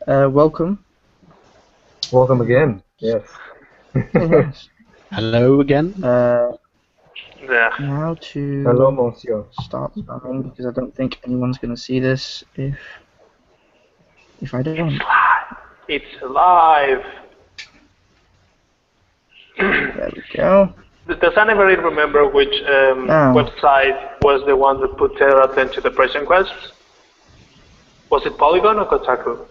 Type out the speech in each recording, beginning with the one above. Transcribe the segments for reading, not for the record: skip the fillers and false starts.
Welcome. Welcome again. Yes. Yes. Hello again. Yeah. Now Hello, to monsieur. start spamming because I don't think anyone's going to see this if I don't. It's alive. There we go. Does anybody remember which Now. website was the one that put Terra to the press request? Was it Polygon or Kotaku?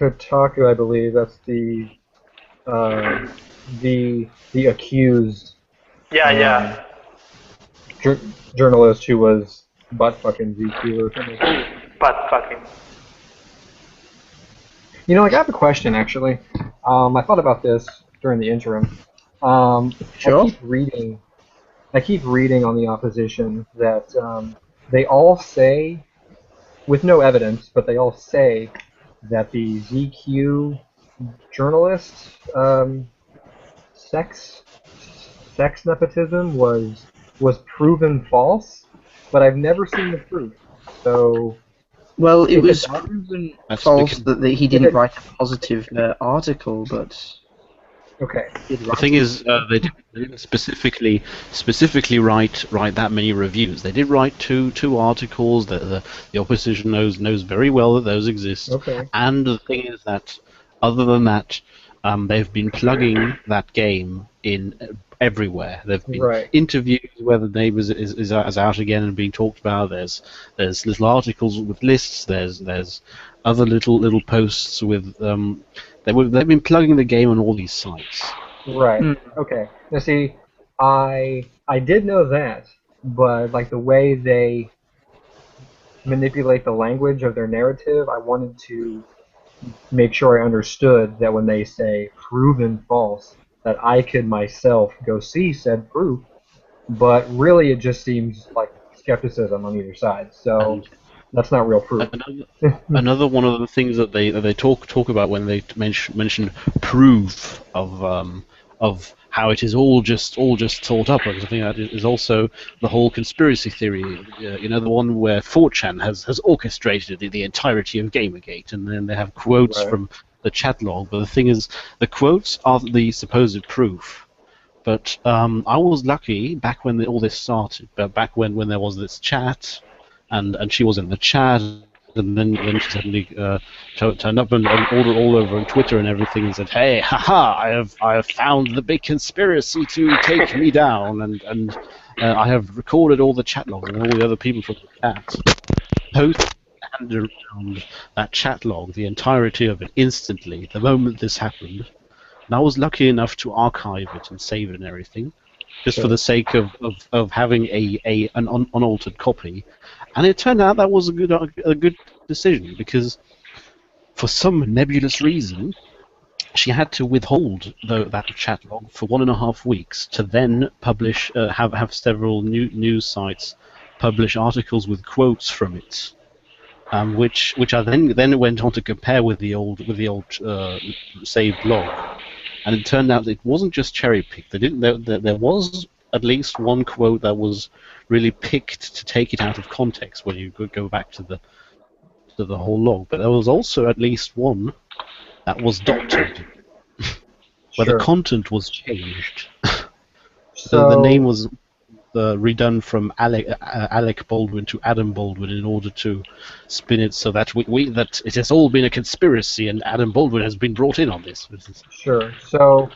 Kotaku, I believe that's the accused Yeah. journalist who was butt fucking ZQ or something. But fucking. You know, I have a question actually. I thought about this during the interim. Sure. I keep reading on the opposition that they all say, with no evidence, but they all say that the ZQ journalist sex nepotism was proven false, but I've never seen the proof. So, Well, it if was it's not, proven That's false because that he didn't write a positive article, but okay, the thing is, they didn't specifically write that many reviews. They did write two articles that the opposition knows very well that those exist. okay, And the thing is that, other than that, they've been plugging that game in everywhere. There've been right, interviews where the name is out again and being talked about. There's little articles with lists. There's other little posts with they've been plugging the game on all these sites. right, okay. Now see, I did know that, but like the way they manipulate the language of their narrative, I wanted to make sure I understood that when they say proven false, that I could myself go see said proof. But really, it just seems like skepticism on either side. So And that's not real proof. another one of the things that they talk about when they mention proof of how it is all just thought up, because I think that is also the whole conspiracy theory. The one where 4chan has orchestrated the entirety of Gamergate, and then they have quotes Right. from the chat log. But the thing is, the quotes are the supposed proof. But I was lucky back when all this started. But back when there was this chat, and she was in the chat, and then she suddenly turned up and ordered all over on Twitter and everything, and said, "Hey, haha! I have found the big conspiracy to take me down, and I have recorded all the chat logs and all the other people from the chat." Post and around that chat log, the entirety of it, instantly, the moment this happened. And I was lucky enough to archive it and save it and everything, just for the sake of having an unaltered copy. And it turned out that was a good decision, because for some nebulous reason, she had to withhold that chat log for 1.5 weeks to then publish, have several news sites publish articles with quotes from it. Which I then went on to compare with the old saved log, and it turned out it wasn't just cherry picked. There was at least one quote that was really picked to take it out of context when you go back to the whole log. But there was also at least one that was doctored, where the content was changed. The name was redone from Alec Baldwin to Adam Baldwin in order to spin it so that that it has all been a conspiracy and Adam Baldwin has been brought in on this. Sure. So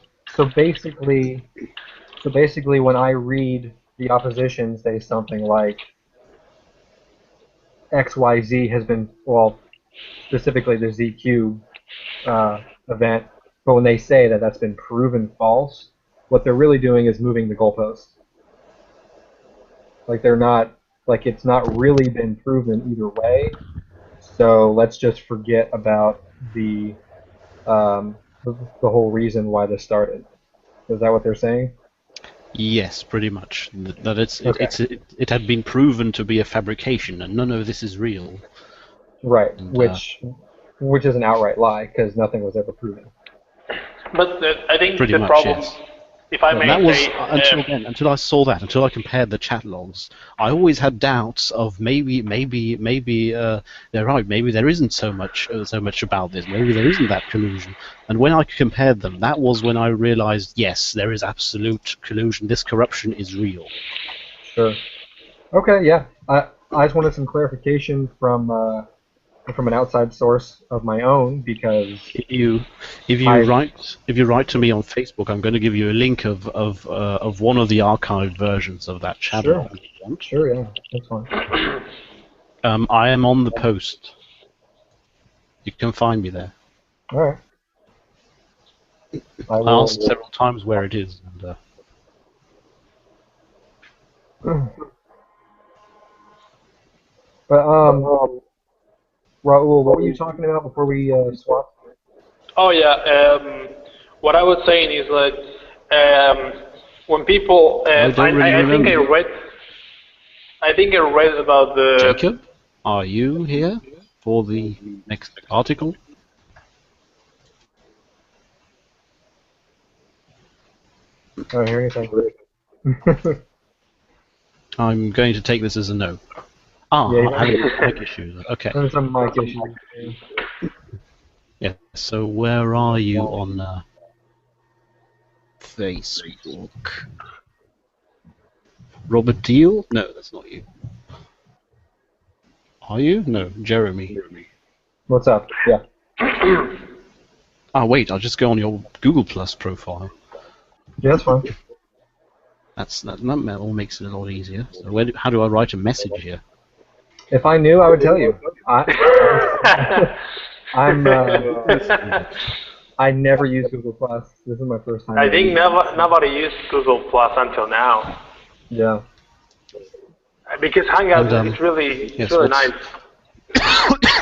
basically, when I read the opposition say something like XYZ has been, well, specifically the ZQ event, but when they say that that's been proven false, what they're really doing is moving the goalposts. Like it's not really been proven either way. So let's just forget about the whole reason why this started. Is that what they're saying? Yes, pretty much. That it had been proven to be a fabrication, and none of this is real. Right, And, which is an outright lie because nothing was ever proven. But I think pretty the much, problem, yes. if I And may that was say, until I saw that, until I compared the chat logs. I always had doubts of maybe they're right. Maybe there isn't so much about this. Maybe there isn't that collusion. And when I compared them, that was when I realized, yes, there is absolute collusion. This corruption is real. Sure. Okay, yeah. I just wanted some clarification from an outside source of my own because If you write to me on Facebook, I'm going to give you a link of one of the archived versions of that chat Sure. log if you want. Sure, yeah, that's fine. I am on the post. You can find me there. All right. I I will. asked several times where it is, and But Raul, what were you talking about before we swapped? oh yeah, what I was saying is that when people, I don't really I think remember. I think I read about the. Jacob, are you here for the next article? I don't hear anything. I'm going to take this as a no. Ah, Yeah, I have mic issues. Okay. There's some mic issues. Yeah. So where are you on Facebook? Robert Deal? No, that's not you. Are you? No, Jeremy. What's up? Yeah. Ah, wait. I'll just go on your Google Plus profile. Yeah, that's fine. That all makes it a lot easier. So how do I write a message here? If I knew, I would tell you. I never use Google Plus. This is my first time. I think nobody used Google Plus until now. Yeah. Because Hangouts And, is really nice.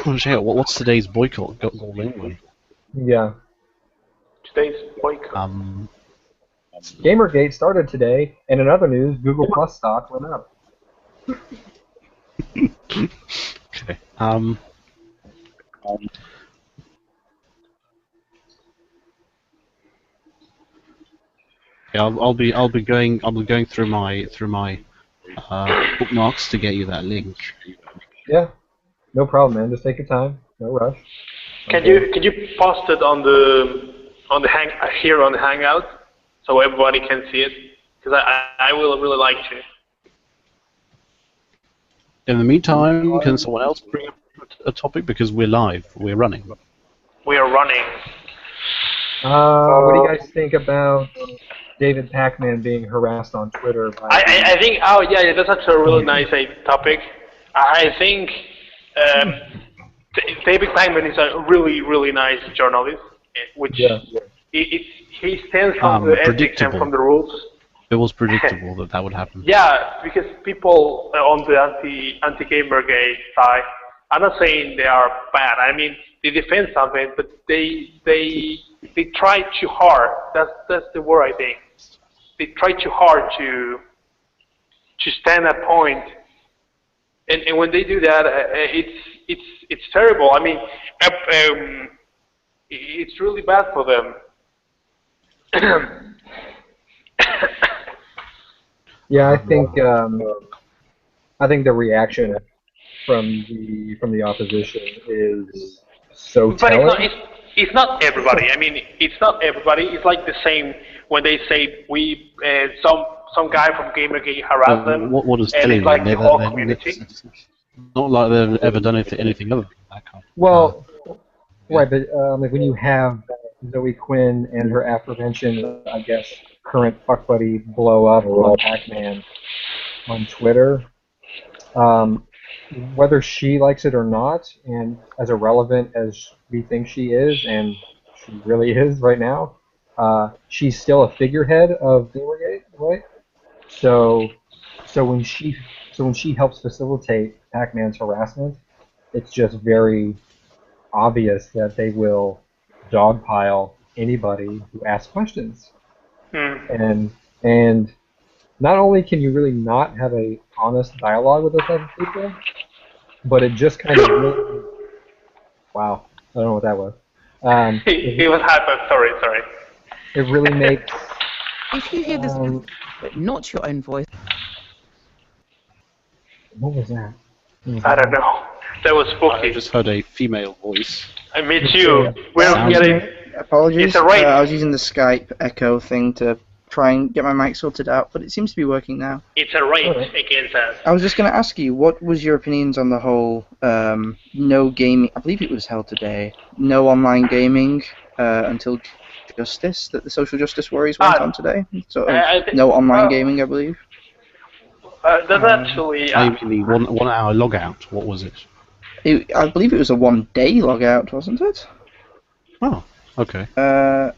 What's today's boycott goal anyway? Yeah. Today's boycott. Gamergate started today, and in other news, Google Plus stock went up. Okay. Yeah, I'll be going through my bookmarks to get you that link. Yeah. No problem, man. Just take your time. No rush. Can you post it on the here on the Hangout so everybody can see it? Because I will really like to. In the meantime, can someone else bring up a topic because we're live, we're running. We are running. What do you guys think about David Pac-Man being harassed on Twitter? I think, oh yeah, that's actually a really nice topic. I think David Pac-Man is a really nice journalist, which he stands from the ethics and from the rules. It was predictable that would happen. Yeah, because people on the anti-Gamergate side, I'm not saying they are bad. I mean, they defend something, but they try too hard. That's the word, I think. They try too hard to stand a point, and when they do that, it's terrible. I mean, it's really bad for them. Yeah, I think the reaction from the opposition is so telling. But it's not everybody. I mean, it's not everybody. It's like the same when they say some guy from Gamergate harassed them. What is and telling? it's like the whole community. It's not like they've ever done anything other than that kind. Well, right, but like when you have Zoe Quinn and her aforementioned, I guess, current fuck buddy blow up on Pac-Man on Twitter, whether she likes it or not, and as irrelevant as we think she is, and she really is right now, she's still a figurehead of Gamergate, right? So when she helps facilitate Pac-Man's harassment, it's just very obvious that they will dogpile anybody who asks questions. And not only can you really not have a honest dialogue with those type of people, but it just kind of really, wow, I don't know what that was. He was hyper. Sorry. It really makes If you hear this, but not your own voice. What was that? I don't know. That was I spooky. just heard a female voice. I me too. We're Sounds getting. Apologies. It's a raid. I was using the Skype echo thing to try and get my mic sorted out, but it seems to be working now. It's a raid against us. I was just going to ask you, what was your opinions on the whole no gaming, I believe it was held today, no online gaming until justice, that the social justice warriors went on today? So, no online gaming, I believe. That's actually... I mean, the 1 hour logout. What was it? I believe it was a 1 day logout, wasn't it? Oh, okay. Hang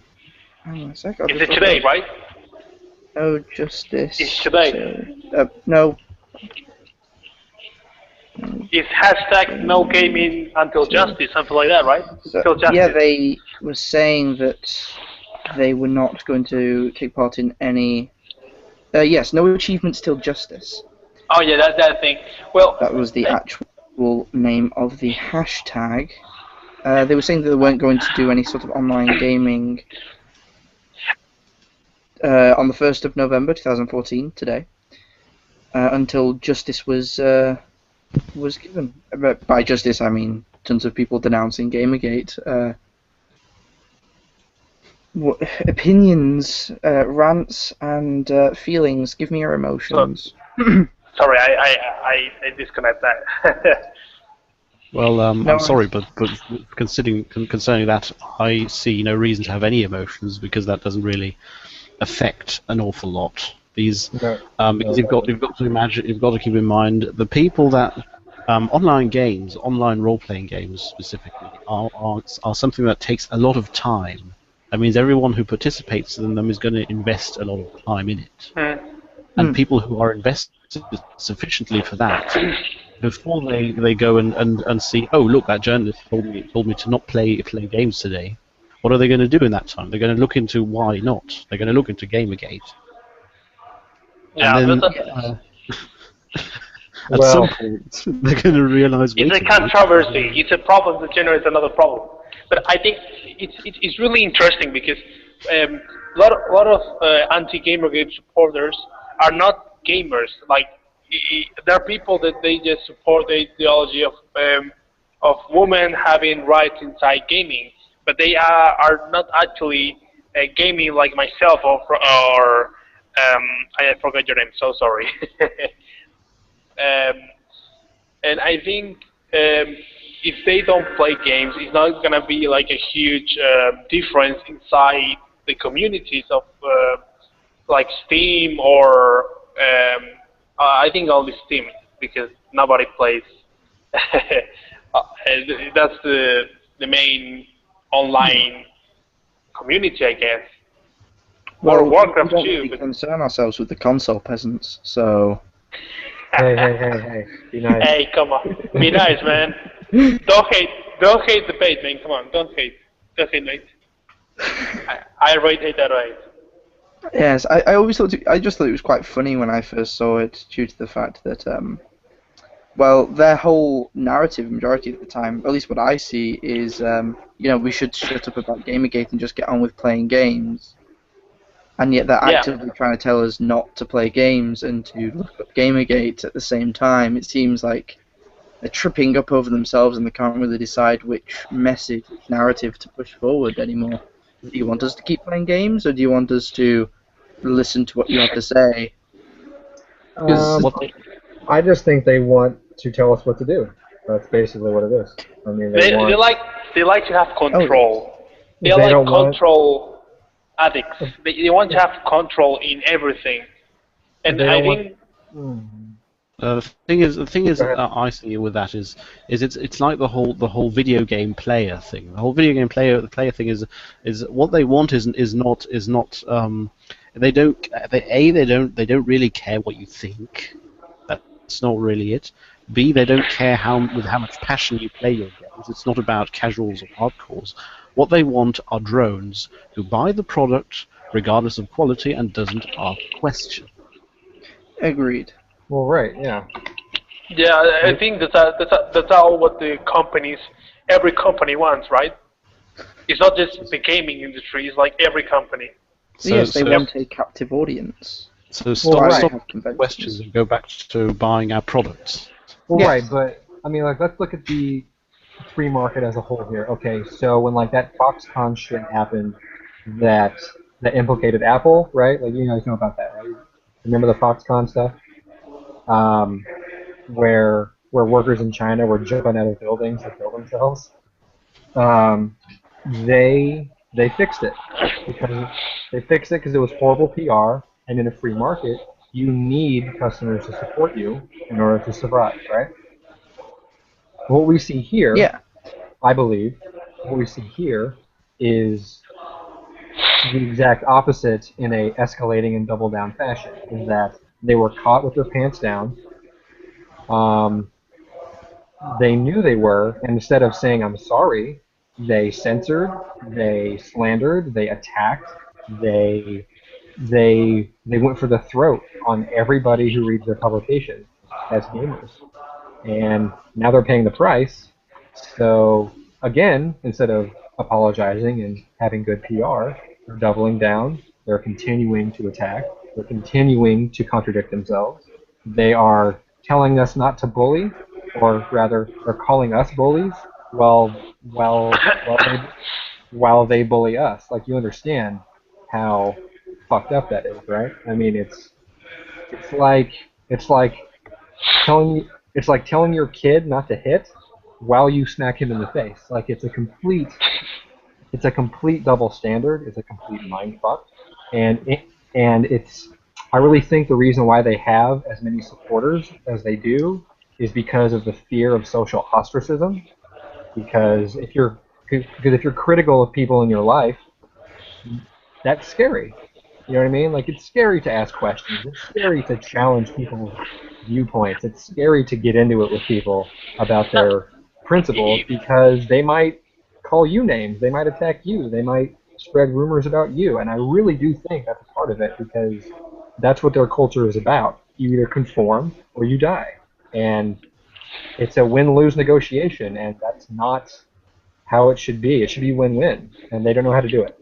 on a sec. Is it today, right? No justice. It's today. No. It's hashtag no gaming until justice, something like that, right? So, Till justice. yeah, they were saying that they were not going to take part in any... yes, no achievements till justice. Oh yeah, that thing. Well, That was the actual name of the hashtag. They were saying that they weren't going to do any sort of online gaming on the 1st of November 2014, today, until justice was given. By justice, I mean tons of people denouncing Gamergate. Opinions, rants, and feelings. Give me your emotions. sorry, I disconnect that. Well, No, I'm sorry, but concerning that, I see no reason to have any emotions because that doesn't really affect an awful lot. Because you've got to imagine, you've got to keep in mind the people that online games, online role-playing games specifically, are something that takes a lot of time. That means everyone who participates in them is going to invest a lot of time in it, and people who are invested sufficiently for that, before they go and see, oh look, that journalist told me to not play games today. What are they going to do in that time? They're going to look into why not. They're going to look into Gamergate. Yeah, and then, at some point, they're going to realize. It's a controversy. It's a problem that generates another problem. But I think it's really interesting because a lot of anti-Gamergate supporters are not gamers. Like there are people that they just support the ideology of women having rights inside gaming, but they are not actually gaming like myself or I forgot your name. So sorry. And I think if they don't play games, it's not gonna be like a huge difference inside the communities of like Steam or I think only Steam because nobody plays. That's the main online community, I guess. Well, or Warcraft we don't 2. really But concern ourselves with the console peasants, so... Hey, be nice. hey, come on, be nice, man. Don't hate the bait, man. Come on, don't hate mate. I rate it that way. Yes, I always thought I just thought it was quite funny when I first saw it, due to the fact that well, their whole narrative, majority of the time, at least what I see, is we should shut up about Gamergate and just get on with playing games, and yet they're actively trying to tell us not to play games and to look up Gamergate at the same time. It seems like they're tripping up over themselves and they can't really decide which message, which narrative to push forward anymore. Do you want us to keep playing games, or do you want us to listen to what you have to say? I just think they want to tell us what to do. That's basically what it is. I mean, they like to have control. They're like control addicts. They want to have control in everything. And I think. The thing is, I see with that is it's like the whole video game player thing. The whole video game player thing is what they want is not they don't really care what you think. That's not really it. B, they don't care with how much passion you play your games. It's not about casuals or hardcores. What they want are drones who buy the product regardless of quality and doesn't ask a question. Agreed. Well, right, yeah. Yeah, I think that's all what every company wants, right? It's not just the gaming industry, it's like every company. So, yes, they so, want a captive audience. so Well, stop, right. They stop have questions conventions. and go back to buying our products. Well, Yes. right, but I mean, like, let's look at the free market as a whole here. Okay, so when like that Foxconn shit happened, that that implicated Apple, right? Like, you guys know about that, right? Remember the Foxconn stuff, where workers in China were jumping out of buildings to kill themselves. Um, they fixed it because it was horrible PR, and in a free market, you need customers to support you in order to survive, right? What we see here, Yeah. I believe, what we see here is the exact opposite in a escalating and double down fashion. Is that they were caught with their pants down. Um, they knew they were, and instead of saying I'm sorry, they censored, they slandered, they attacked, they went for the throat on everybody who reads their publication as gamers. And now they're paying the price. So again, instead of apologizing and having good PR, they're doubling down. They're continuing to attack. They're continuing to contradict themselves. They are telling us not to bully, or rather, they're calling us bullies while they bully us. Like, you understand how fucked up that is, right? I mean, it's like it's like telling your kid not to hit while you smack him in the face. Like, it's a complete double standard. It's a complete mind fuck, and it's I really think the reason why they have as many supporters as they do is because of the fear of social ostracism. Because if you're critical of people in your life, that's scary. You know what I mean? Like, it's scary to ask questions. It's scary to challenge people's viewpoints. It's scary to get into it with people about their principles because they might call you names. They might attack you. They might spread rumors about you. And I really do think that's a part of it because that's what their culture is about. You either conform or you die. And it's a win-lose negotiation, and that's not how it should be. It should be win-win, and they don't know how to do it.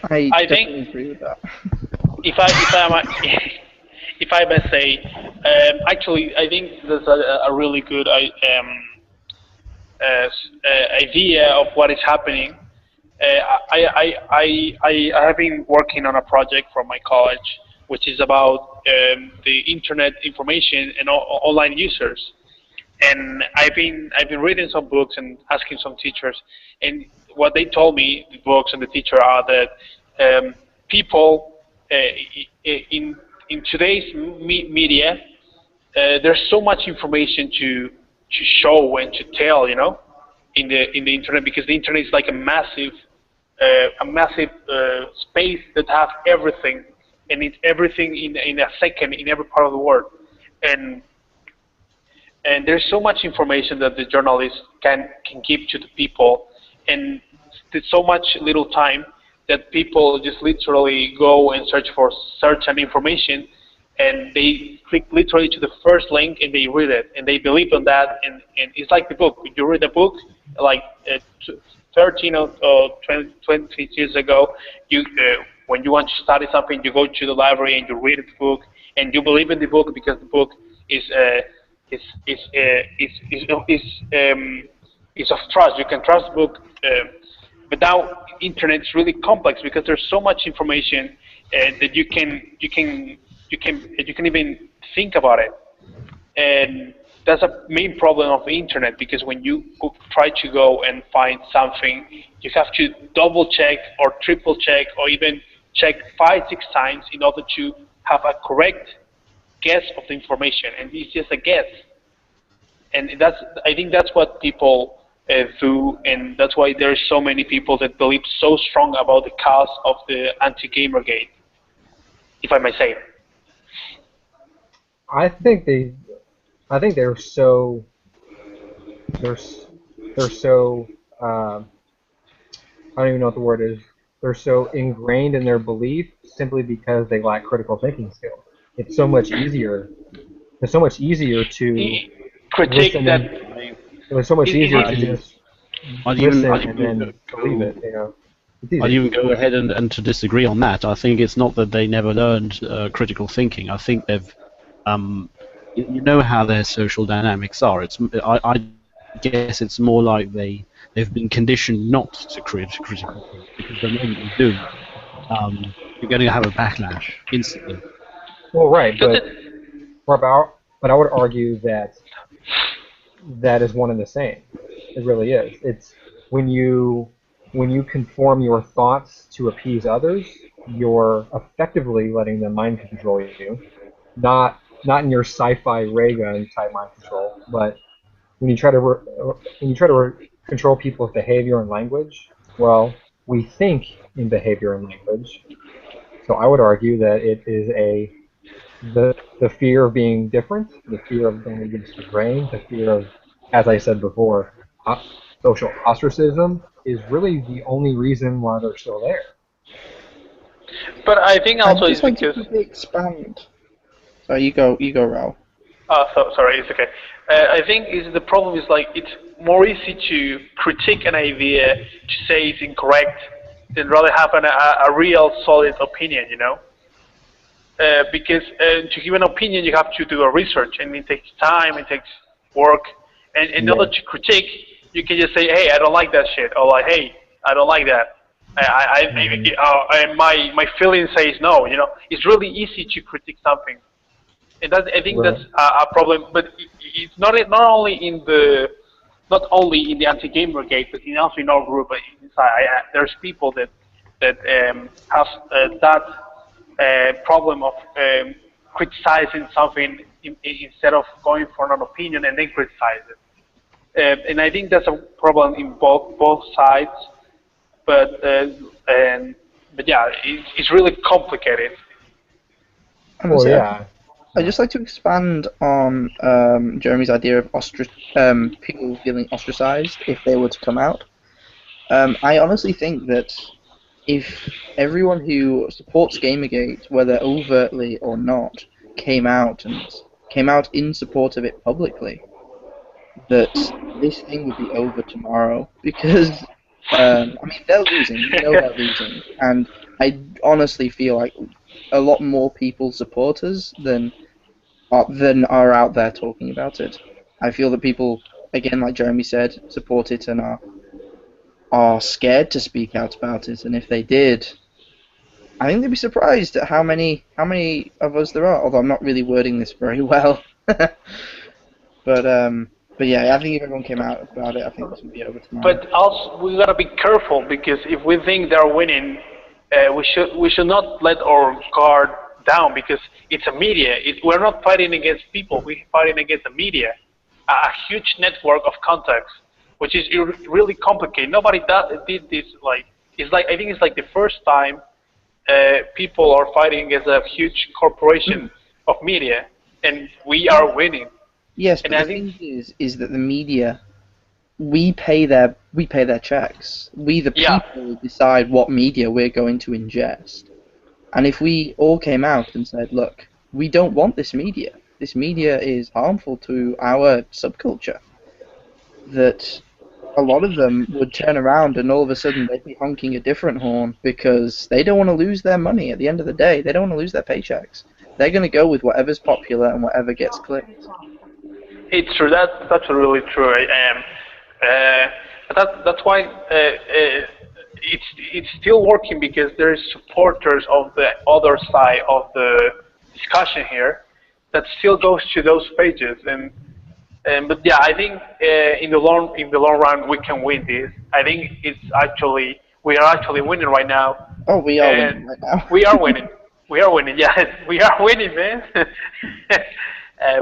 I I definitely think agree with that. if I may say, actually, I think there's a really good idea of what is happening. I have been working on a project from my college, which is about the internet information and online users. And I've been reading some books and asking some teachers, and what they told me, the books and the teacher, are that people in today's media, there's so much information to show and to tell, in the internet, because the internet is like a massive space that has everything, and it's everything in a second in every part of the world, and there's so much information that the journalists can give to the people, and there's so much little time that people just literally go and search an information, and they click literally to the first link and they read it and they believe on that, and it's like the book. You read a book like 13 or 20 years ago. When you want to study something, you go to the library and you read the book, and you believe in the book because the book is is is is is is, is of trust. You can trust the book, but now internet is really complex because there's so much information that you can even think about it, and that's a main problem of the internet, because when you try to go and find something, you have to double check or triple check or even check 5, 6 times in order to have a correct guess of the information, and it's just a guess. And I think that's what people do, and that's why there's so many people that believe so strong about the cause of the anti-Gamergate, if I may say. I think they, I think they're s- they're so I don't even know what the word is. They're so ingrained in their belief simply because they lack critical thinking skills. It's so much easier. It's so much easier to Critique listen that. and it was so much easier It to is. just I'd listen even and then believe go it. You know. It's I'd easy. even go ahead and to disagree on that. I think it's not that they never learned critical thinking. I think they've, you know how their social dynamics are. I guess it's more like they've been conditioned not to critical think, because the moment you do, you're going to have a backlash instantly. Well, right, Because but but I would argue that that is one and the same. It really is. It's when you when you conform your thoughts to appease others, you're effectively letting them mind control you. Not in your sci-fi ray gun type mind control, but when you try to control people's behavior and language, well, we think in behavior and language. So I would argue that it is the fear of being different, the fear of going against the grain, the fear of, as I said before, uh, social ostracism is really the only reason why they're still there. but I think I'd also just it's like to because quickly expand. So you go, Raul. sorry, it's okay. I think is the problem is like it's more easy to critique an idea to say it's incorrect than rather have a real solid opinion, you know. Because to give an opinion, you have to do a research, and it takes time, it takes work. And in order Yeah. to critique, you can just say, "Hey, I don't like that shit," or like, "Hey, I don't like that." My feeling says no. You know, it's really easy to critique something, and that I think that's Right. a problem. But it's not only in the anti-Gamergate, but also in our group. But inside, there's people that has that problem of criticizing something instead of going for an opinion and then criticize it. And I think that's a problem in both sides. But but yeah, it's really complicated. I'm gonna Well, say yeah. I'd just like to expand on Jeremy's idea of people feeling ostracized if they were to come out. I honestly think that if everyone who supports Gamergate, whether overtly or not, came out in support of it publicly, that this thing would be over tomorrow because I mean they're losing, we know they're losing, and I honestly feel like a lot more people support us than are out there talking about it. I feel that people, again, like Jeremy said, support it and are scared to speak out about it, and if they did, I think they'd be surprised at how many of us there are. Although I'm not really wording this very well, but but yeah, I think if everyone came out about it, I think this would be over tomorrow. But also we gotta be careful because if we think they're winning, we should not let our guard down because it's a media. We're not fighting against people. We're fighting against the media, a huge network of contacts, which is really complicated. Nobody did this like it's like I think it's like the first time people are fighting against a huge corporation of media, and we are winning. Yes, And but the I think thing is that the media we pay their checks. We the yeah, people decide what media we're going to ingest. And if we all came out and said, look, we don't want this media. This media is harmful to our subculture. That a lot of them would turn around and all of a sudden they'd be honking a different horn because they don't want to lose their money at the end of the day. They don't want to lose their paychecks. They're going to go with whatever's popular and whatever gets clicked. it's true. That's really true. That's why it's still working because there's supporters of the other side of the discussion here that still goes to those pages and but yeah, I think in the long run we can win this. I think we are actually winning right now, Oh, we are and winning right now. we are winning. We are winning. Yes, we are winning, man.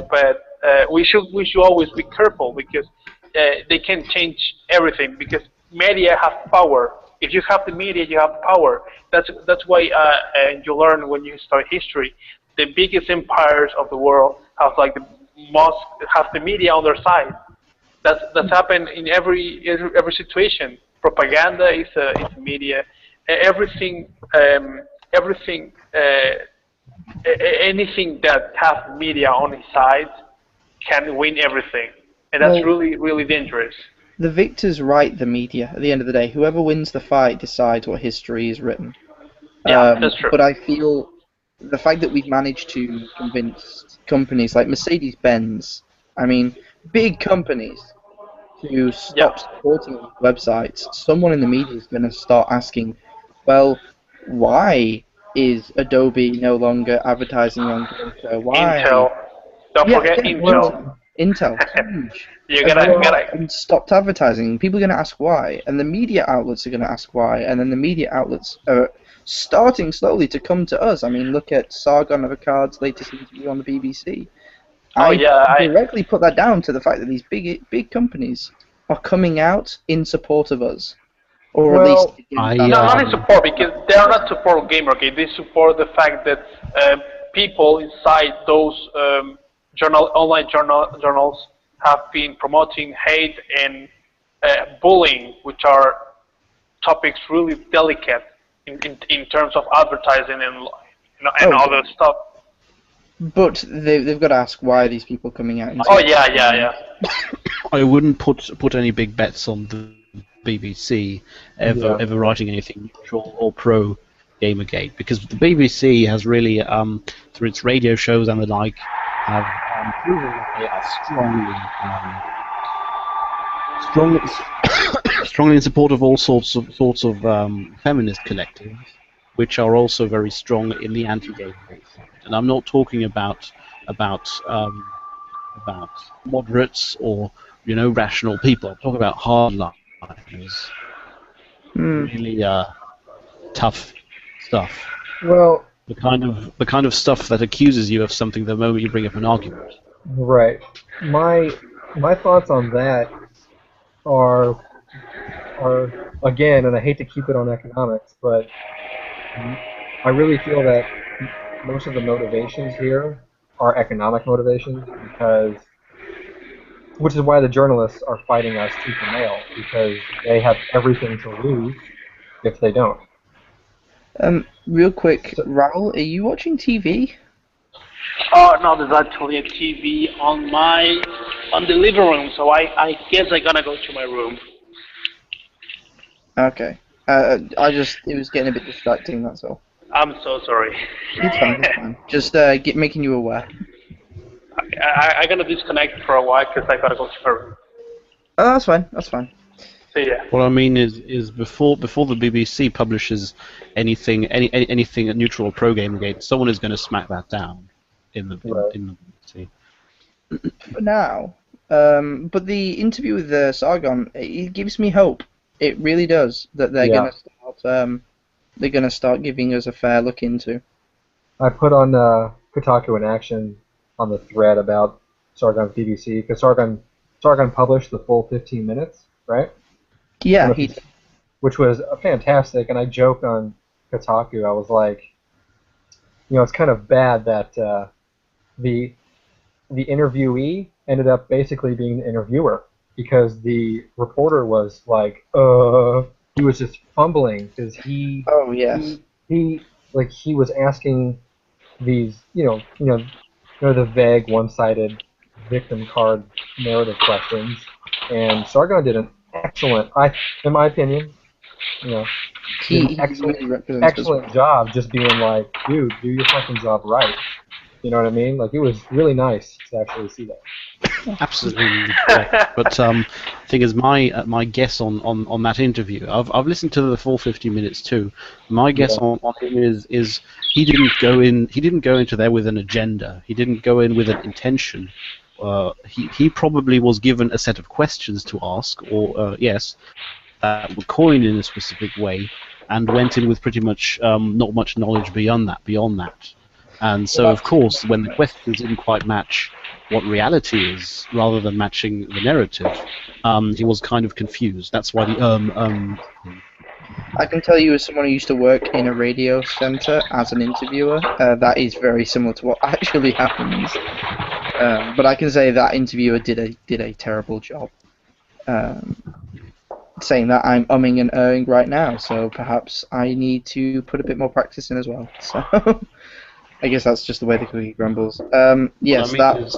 But we should always be careful because they can change everything because media have power. If you have the media, you have power. That's why you learn when you start history. The biggest empires of the world most have the media on their side. That's happened in every situation. Propaganda is media. Everything everything anything that has media on its side can win everything, and that's Well, really really dangerous. the victors write the media. At the end of the day, whoever wins the fight decides what history is written. Yeah, that's true. But I feel the fact that we've managed to convince companies like Mercedes-Benz, I mean, big companies, to Yeah. stop supporting these websites, someone in the media is going to start asking, well, why is Adobe no longer advertising on Gawker? Why? Intel. Don't Yeah, forget again, Intel. Intel, huge. You Has gotta gone out gotta. and stopped advertising. People are going to ask why, and the media outlets are going to ask why, and then the media outlets are starting slowly to come to us. I mean, look at Sargon of Akkad's latest interview on the BBC. Oh I yeah, I. directly put that down to the fact that these big companies are coming out in support of us, or at least Well, against I our No, not in um, support because they are not support Gamergate. They support the fact that people inside those journals have been promoting hate and bullying, which are topics really delicate in terms of advertising and Oh, other stuff. but they've got to ask why are these people coming out in Oh support. yeah. I wouldn't put any big bets on the BBC Yeah. ever writing anything neutral or pro Gamergate, because the BBC has really, through its radio shows and the like, have proven that they are strongly in support of all sorts of feminist collectives, which are also very strong in the anti-Gamergate side. And I'm not talking about moderates or rational people. I'm talking about hardliners, Hmm. really tough stuff. Well, The kind of stuff that accuses you of something the moment you bring up an argument. right. My thoughts on that are again, and I hate to keep it on economics, but I really feel that most of the motivations here are economic motivations which is why the journalists are fighting us tooth and nail, because they have everything to lose if they don't. Real quick, Raul, are you watching TV? Oh no, there's actually a TV on the living room, so I guess I'm gonna go to my room. Okay. It was getting a bit distracting, that's all. I'm so sorry. It's fine, it's fine. Just making you aware. I'm gonna disconnect for a while because I gotta go to my room. Oh, that's fine. See ya. What I mean is before the BBC publishes anything neutral or pro Gamergate, someone is going to smack that down in the BBC. For now. But the interview with Sargon, it gives me hope. It really does that they're gonna start giving us a fair look into. I put on Kotaku in action on the thread about Sargon's BBC, because Sargon published the full 15 minutes, right? Yeah, Which was fantastic, and I joked on Kotaku. I was like, it's kind of bad that the interviewee ended up basically being the interviewer, because the reporter was like, he was just fumbling because Oh yes. he was asking these, the vague, one-sided victim card narrative questions, and Sargon did an in my opinion, did an Really represents excellent job just being like, dude, do your fucking job right. You know what I mean? Like, it was really nice to actually see that. Absolutely correct. But thing is, my guess on that interview, I've listened to the full 50 minutes too. My guess on him is he didn't go into there with an agenda. He didn't go in with an intention. He probably was given a set of questions to ask, or that were coined in a specific way, and went in with pretty much not much knowledge beyond that. And so, of course, when the questions didn't quite match what reality is, rather than matching the narrative, he was kind of confused. That's why the I can tell you, as someone who used to work in a radio center as an interviewer, that is very similar to what actually happens. But I can say that interviewer did a terrible job. Saying that, I'm umming and erring right now, so perhaps I need to put a bit more practice in as well. So I guess that's just the way the cookie crumbles. Yes, what I mean is,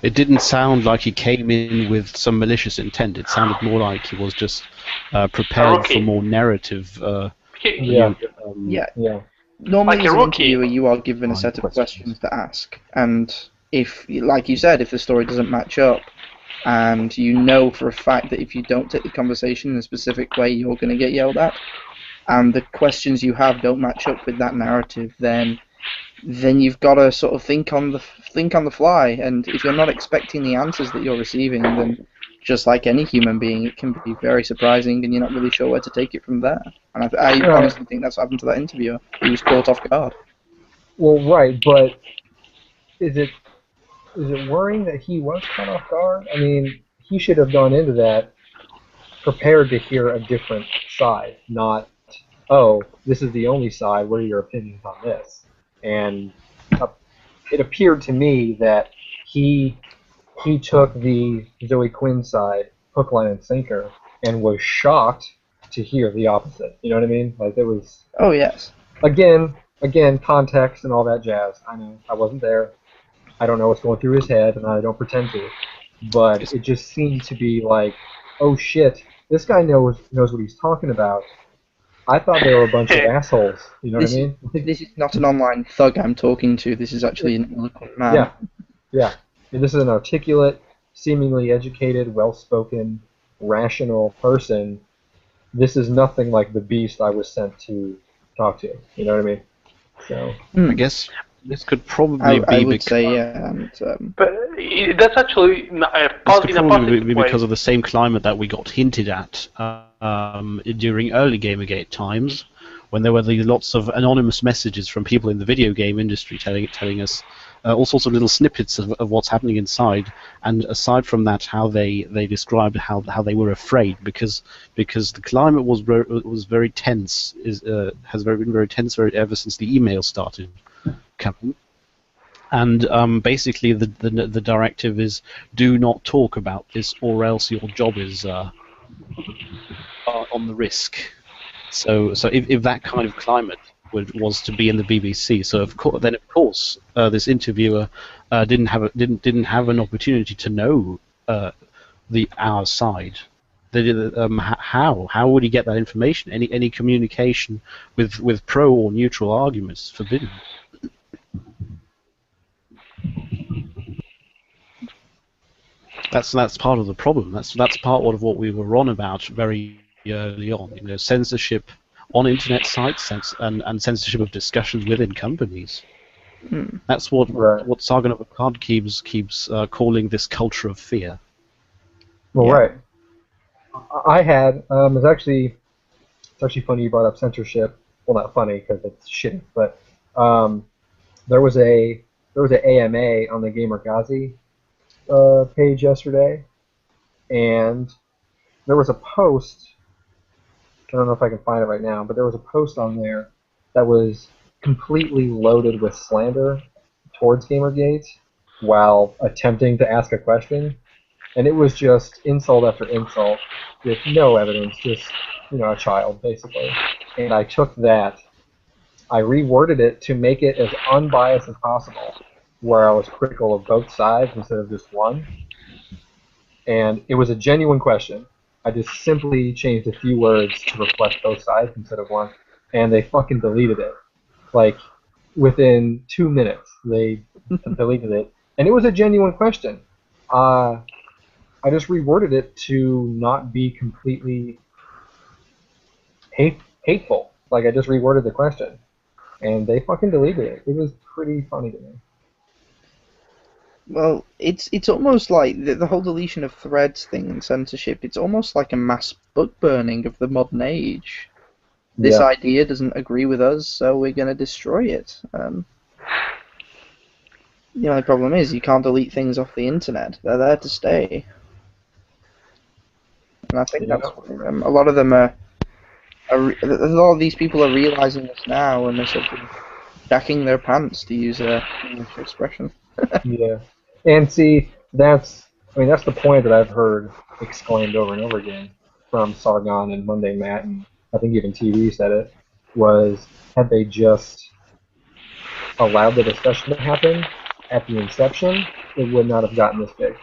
It didn't sound like he came in with some malicious intent. It sounded more like he was just prepared for rookie. more narrative. Yeah. Yeah. Yeah. Normally, Like as a an rookie. interviewer, you are given a Fine set of questions. questions to ask, and if, like you said, if the story doesn't match up, and you know for a fact that if you don't take the conversation in a specific way, you're going to get yelled at, and the questions you have don't match up with that narrative, then you've got to sort of think on the fly. And if you're not expecting the answers that you're receiving, then just like any human being, it can be very surprising, and you're not really sure where to take it from there. And I Right. honestly think that's what happened to that interviewer. He was caught off guard. Well, right, but is it worrying that he was caught off guard? I mean, he should have gone into that prepared to hear a different side, not, oh, this is the only side. What are your opinions on this? And uh, it appeared to me that he took the Zoe Quinn side, hook, line, and sinker, and was shocked to hear the opposite. You know what I mean? Like, there was, Oh yes. again, context and all that jazz. I know I wasn't there. I don't know what's going through his head, and I don't pretend to. But It's, it just seemed to be like, oh shit, this guy knows what he's talking about. I thought they were a bunch of assholes. You know what I This is mean? this is not an online thug I'm talking to. This is actually an eloquent man. Yeah, yeah. And this is an articulate, seemingly educated, well-spoken, rational person. This is nothing like the beast I was sent to talk to. You know what I mean? So. I guess this could probably I be would because say yeah, and But that's actually this could in a probably positive be way. because of the same climate that we got hinted at during early Gamergate times, when there were these lots of anonymous messages from people in the video game industry telling us all sorts of little snippets of what's happening inside. And aside from that, how they described how they were afraid because the climate was very tense, been very tense ever since the email started coming. And basically, the directive is do not talk about this, or else your job is on the risk. So if that kind of climate was to be in the BBC, so of course this interviewer didn't have an opportunity to know our side. How would he get that information? Any communication with pro or neutral arguments forbidden. That's part of the problem. That's part of what we were on about very early on. You know, censorship on internet sites and censorship of discussions within companies. That's what Sargon of Akkad keeps calling this culture of fear. Well, Yeah. right. I had it's actually funny you brought up censorship. Well, not funny because it's shitty, but there was an AMA on the Gamergate page yesterday, and there was a post. I don't know if I can find it right now, but there was a post on there that was completely loaded with slander towards Gamergate while attempting to ask a question. And it was just insult after insult with no evidence, just, a child, basically. And I took that, I reworded it to make it as unbiased as possible, where I was critical of both sides instead of just one. And it was a genuine question. I just simply changed a few words to reflect both sides instead of one, and they fucking deleted it. Like, within 2 minutes, they deleted it. And it was a genuine question. I just reworded it to not be completely hateful. Like, I just reworded the question. And they fucking deleted it. It was pretty funny to me. Well, it's almost like the whole deletion of threads thing and censorship. It's almost like a mass book burning of the modern age. This Yeah. idea doesn't agree with us, so we're going to destroy it. The only problem is you can't delete things off the internet. They're there to stay. And I think that's what, a lot of them a lot of these people are realizing this now, and they're sort of jacking their pants, to use a English expression. Yeah. And see, that's the point that I've heard exclaimed over and over again from Sargon and Monday Matt, and I think even TV said it, was had they just allowed the discussion to happen, at the inception, it would not have gotten this big.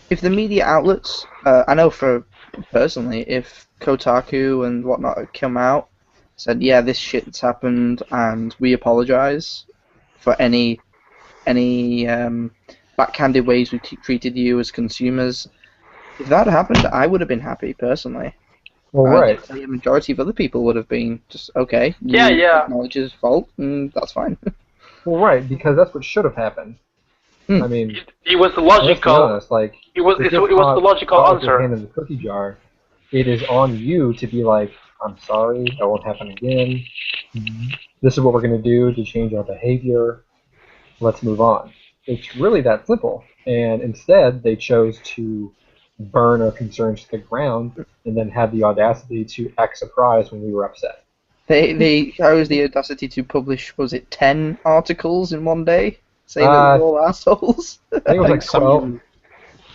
If the media outlets, I know for personally, if Kotaku and whatnot had come out, said, yeah, this shit's happened, and we apologize for any backhanded ways we treated you as consumers. If that happened, I would have been happy personally. Well, And right. the majority of other people would have been just okay. You Yeah. acknowledge his fault, and that's fine. Well, right, because that's what should have happened. I mean, It was the let's be logical. honest. Like, It was if the logical caught with your hand answer. in the cookie jar, it is on you to be like, I'm sorry, that won't happen again. This is what we're going to do to change our behavior. Let's move on. It's really that simple. And instead, they chose to burn our concerns to the ground and then had the audacity to act surprised when we were upset. They chose the audacity to publish, was it 10 articles in one day, saying that we were all assholes? I think it was like some 12. even-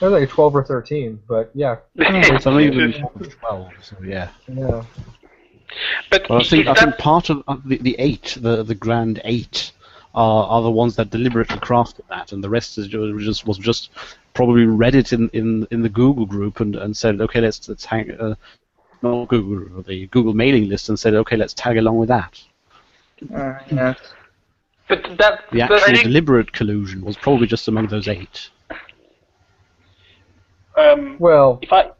It was like 12 or 13, but yeah. some even 12. So yeah. Yeah. But Well, I think that, part of the 8, the grand 8, are the ones that deliberately crafted that, and the rest is was just probably read it in the Google group and said, okay, let's hang not Google, the Google mailing list, and said, okay, let's tag along with that. Yeah. but that, The I actual think, deliberate collusion was probably just among those 8. Well, if I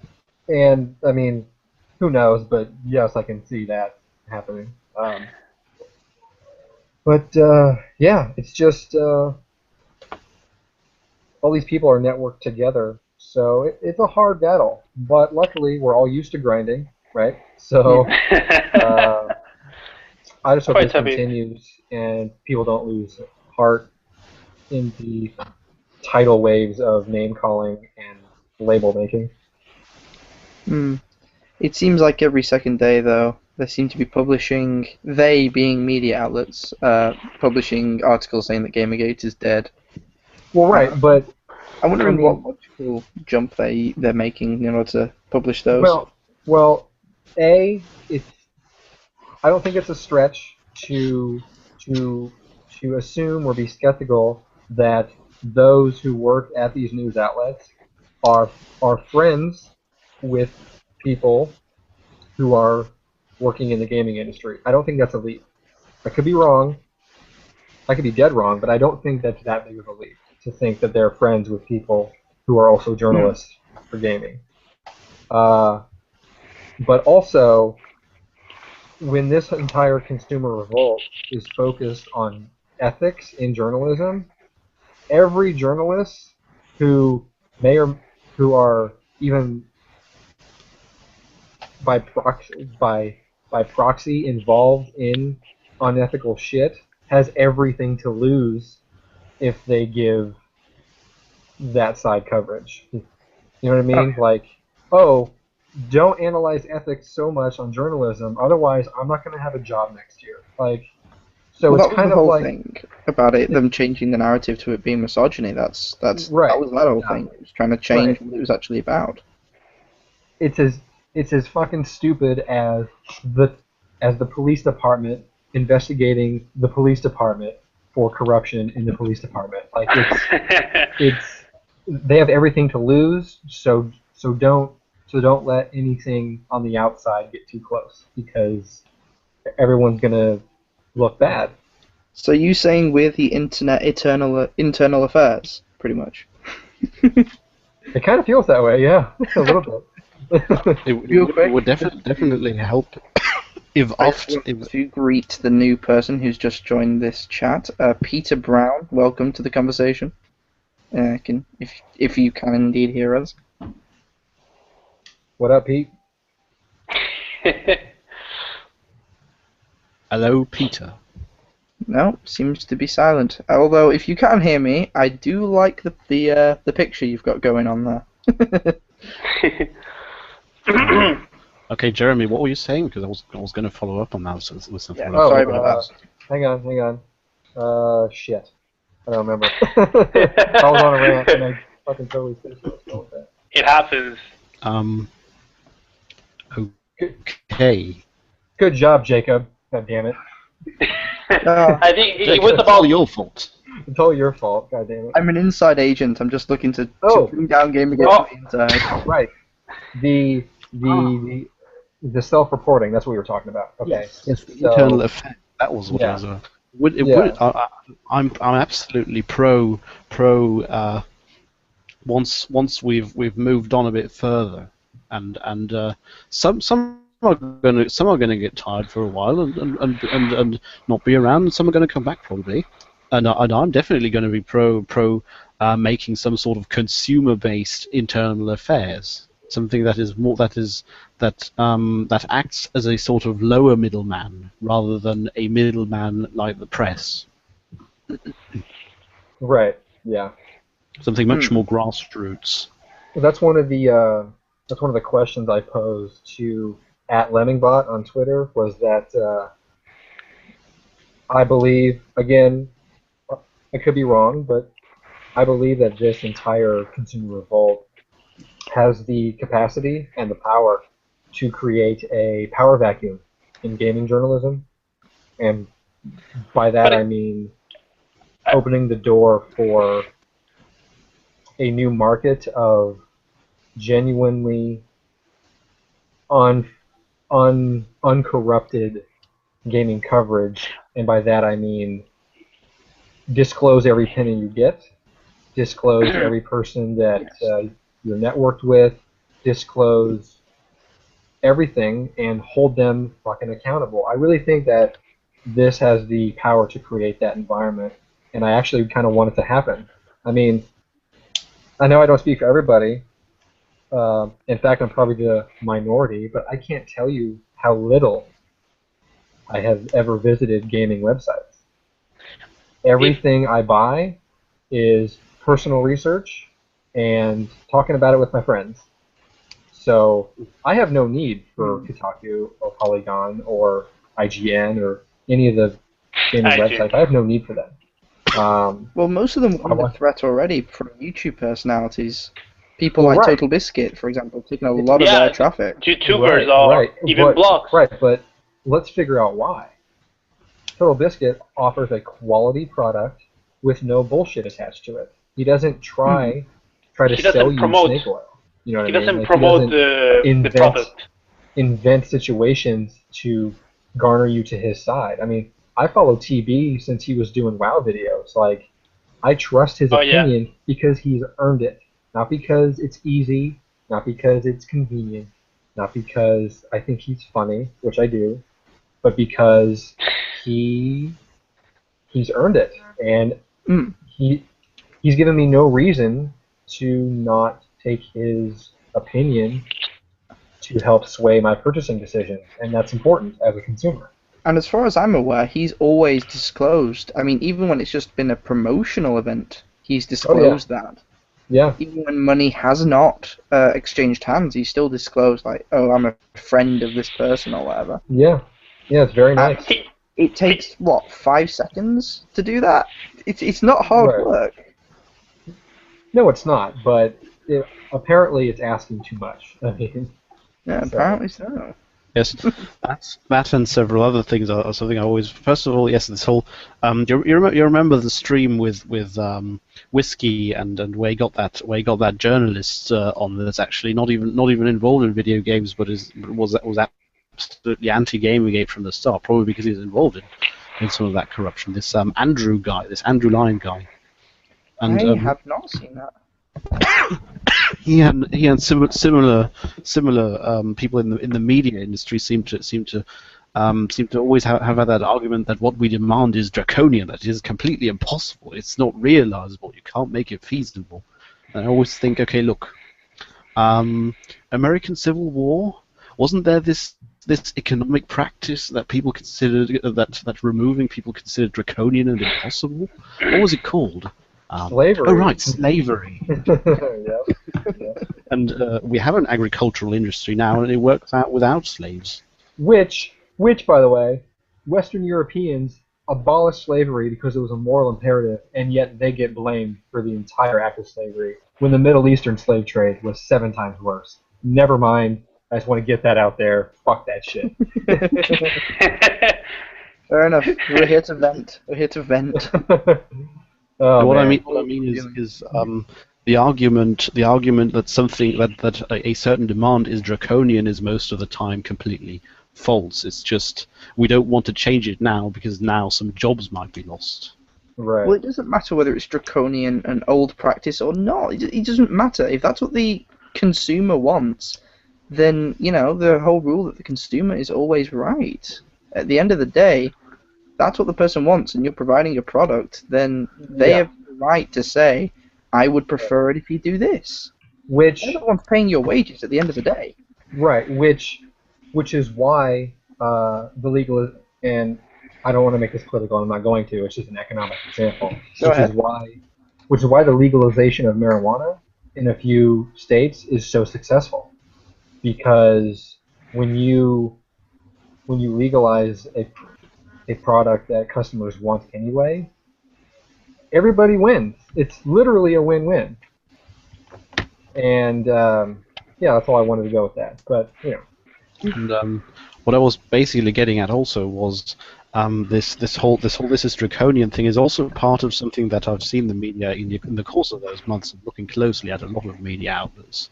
and I mean, who knows? But yes, I can see that happening. But yeah, it's just all these people are networked together, so it's a hard battle. But luckily, we're all used to grinding, right? So I just hope Quite this happy. continues and people don't lose heart in the tidal waves of name calling and label making. It seems like every second day, though, they seem to be publishing, they being media outlets, publishing articles saying that Gamergate is dead. Well, right, but I'm wondering I mean- what logical jump they're making in order to publish those. well, I don't think it's a stretch to assume or be skeptical that those who work at these news outlets are friends with people who are working in the gaming industry. I don't think that's a leap. I could be wrong. I could be dead wrong, but I don't think that's that big of a leap to think that they're friends with people who are also journalists for gaming. But also, when this entire consumer revolt is focused on ethics in journalism, every journalist who who are even by proxy involved in unethical shit has everything to lose if they give that side coverage. You know what I mean? Okay. Like, oh, don't analyze ethics so much on journalism, otherwise I'm not going to have a job next year. Like, so Well, it's that was kind the of whole like thing about it, them changing the narrative to it being misogyny. That Right. was that whole Yeah. thing. It was trying to change Right. what it was actually about. it's as fucking stupid as the police department investigating the police department for corruption in the police department. Like it's they have everything to lose, so don't let anything on the outside get too close because everyone's gonna look bad. So you saying we're the internet internal affairs, pretty much. It kind of feels that way, yeah, a little bit. It would definitely help if I just want to greet the new person who's just joined this chat, Peter Brown. Welcome to the conversation. If you can indeed hear us. What up, Pete? Hello, Peter. No, seems to be silent. Although, if you can hear me, I do like the picture you've got going on there. Okay, Jeremy, what were you saying? Because I was going to follow up on that with something. Yeah, sorry about that. Hang on. Shit. I don't remember. I was on a rant and I fucking totally finished what I was going with that. It happens. Okay. Good job, Jacob. God damn it. No, I think it Jacob, was it's about all your fault. It's all your fault, goddammit. I'm an inside agent. I'm just looking to Oh. bring down Gamergate Oh. from the inside. Right. The self-reporting. That's what we were talking about. Okay. Yes, the So, internal effect. That was what yeah. I was. I'm absolutely pro. Once we've moved on a bit further, and some are gonna get tired for a while and not be around, and some are gonna come back probably, and I'm definitely going to be pro making some sort of consumer based internal affairs, something that is more that acts as a sort of lower middleman rather than a middleman like the press. right. Yeah. Something much more grassroots. Well, that's one of the questions I posed to @Lemongbot on Twitter. Was that I believe, again, I could be wrong, but I believe that this entire consumer revolt has the capacity and the power to create a power vacuum in gaming journalism, and by that But I mean opening the door for a new market of genuinely uncorrupted gaming coverage, and by that I mean disclose every penny you get, disclose every person that you're networked with, disclose everything, and hold them fucking accountable. I really think that this has the power to create that environment, and I actually kind of want it to happen. I mean, I know I don't speak for everybody. In fact, I'm probably the minority, but I can't tell you how little I have ever visited gaming websites. Everything I buy is personal research and talking about it with my friends. So I have no need for Kotaku or Polygon or IGN or any of the gaming websites. I have no need for them. Well, most of them were under threat already from YouTube personalities. People like Total Biscuit, for example, taking a lot of their traffic. YouTubers or even blogs. Right, but let's figure out why. Total Biscuit offers a quality product with no bullshit attached to it. He doesn't try to sell you snake oil. You know what I mean? He doesn't promote the product. Invent situations to garner you to his side. I mean, I follow TB since he was doing WoW videos. Like, I trust his opinion because he's earned it. Not because it's easy, not because it's convenient, not because I think he's funny, which I do, but because he's earned it. And he's given me no reason to not take his opinion to help sway my purchasing decisions, and that's important as a consumer. And as far as I'm aware, he's always disclosed. I mean, even when it's just been a promotional event, he's disclosed that. Yeah. Even when money has not exchanged hands, he's still disclosed, like, oh, I'm a friend of this person or whatever. Yeah. Yeah, it's very nice. It takes, what, 5 seconds to do that? It's not hard work. No, it's not, but apparently it's asking too much. I mean, apparently so. Yes, that and several other things are something I always. First of all, yes, this whole. You remember the stream with Whiskey and where he got that journalist on that's actually not even involved in video games, but was absolutely anti-Gamergate from the start, probably because he's involved in some of that corruption. This Andrew Lyon guy. And, I have not seen that. He and similar people in the media industry seem to always have had that argument that what we demand is draconian, that it is completely impossible, it's not realizable, you can't make it feasible. And I always think, okay, look, American Civil War, wasn't there this economic practice that people considered that removing people considered draconian and impossible? What was it called? Slavery. Oh, right, slavery. Yeah. And we have an agricultural industry now, and it works out without slaves. Which, by the way, Western Europeans abolished slavery because it was a moral imperative, and yet they get blamed for the entire act of slavery, when the Middle Eastern slave trade was 7 times worse. Never mind. I just want to get that out there. Fuck that shit. Fair enough. We're here to vent. Oh What I man. mean, is the argument that something that a certain demand is draconian is most of the time completely false. It's just we don't want to change it now because now some jobs might be lost. Right. Well, it doesn't matter whether it's draconian and old practice or not. It doesn't matter. If that's what the consumer wants, then, the whole rule that the consumer is always right. At the end of the day, that's what the person wants, and you're providing a product, then they Yeah. have the right to say, I would prefer it if you do this. Which They're the ones paying your wages at the end of the day. Right, which is why the legal and I don't want to make this political. I'm not going to. It's just an economic example, Go which is ahead. why the legalization of marijuana in a few states is so successful because when you legalize a product that customers want anyway, everybody wins. It's literally a win-win. And yeah, that's all I wanted to go with that. But And what I was basically getting at also was this is draconian thing is also part of something that I've seen the media in the course of those months of looking closely at a lot of media outlets.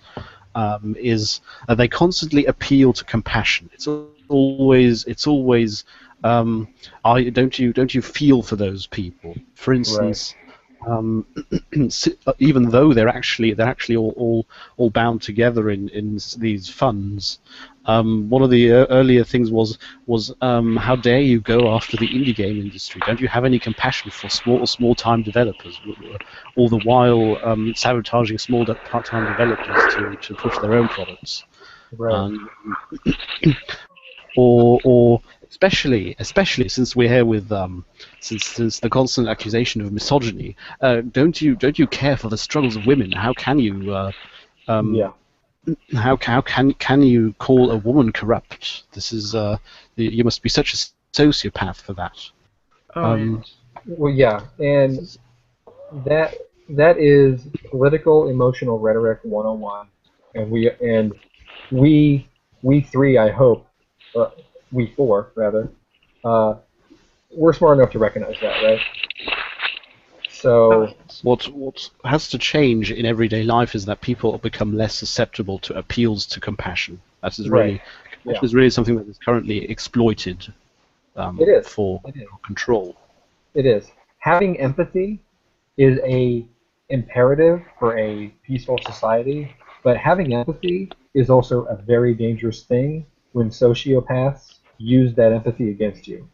Is they constantly appeal to compassion. It's always don't you feel for those people? For instance, even though they're actually all bound together in these funds. One of the earlier things was how dare you go after the indie game industry? Don't you have any compassion for small time developers, all the while sabotaging small part time developers to push their own products? right. Or especially since we're here with since the constant accusation of misogyny, don't you care for the struggles of women? How can you Yeah. how can you call a woman corrupt? This is you must be such a sociopath for that. Well, yeah, and that that is political emotional rhetoric 101, and we we three, I hope, we four rather, uh, we're smart enough to recognize that, right? So What has to change in everyday life is that people become less susceptible to appeals to compassion. That is right, really yeah, compassion is really something that is currently exploited it is, for it is, control. it is. Having empathy is a imperative for a peaceful society, but having empathy is also a very dangerous thing when sociopaths use that empathy against you.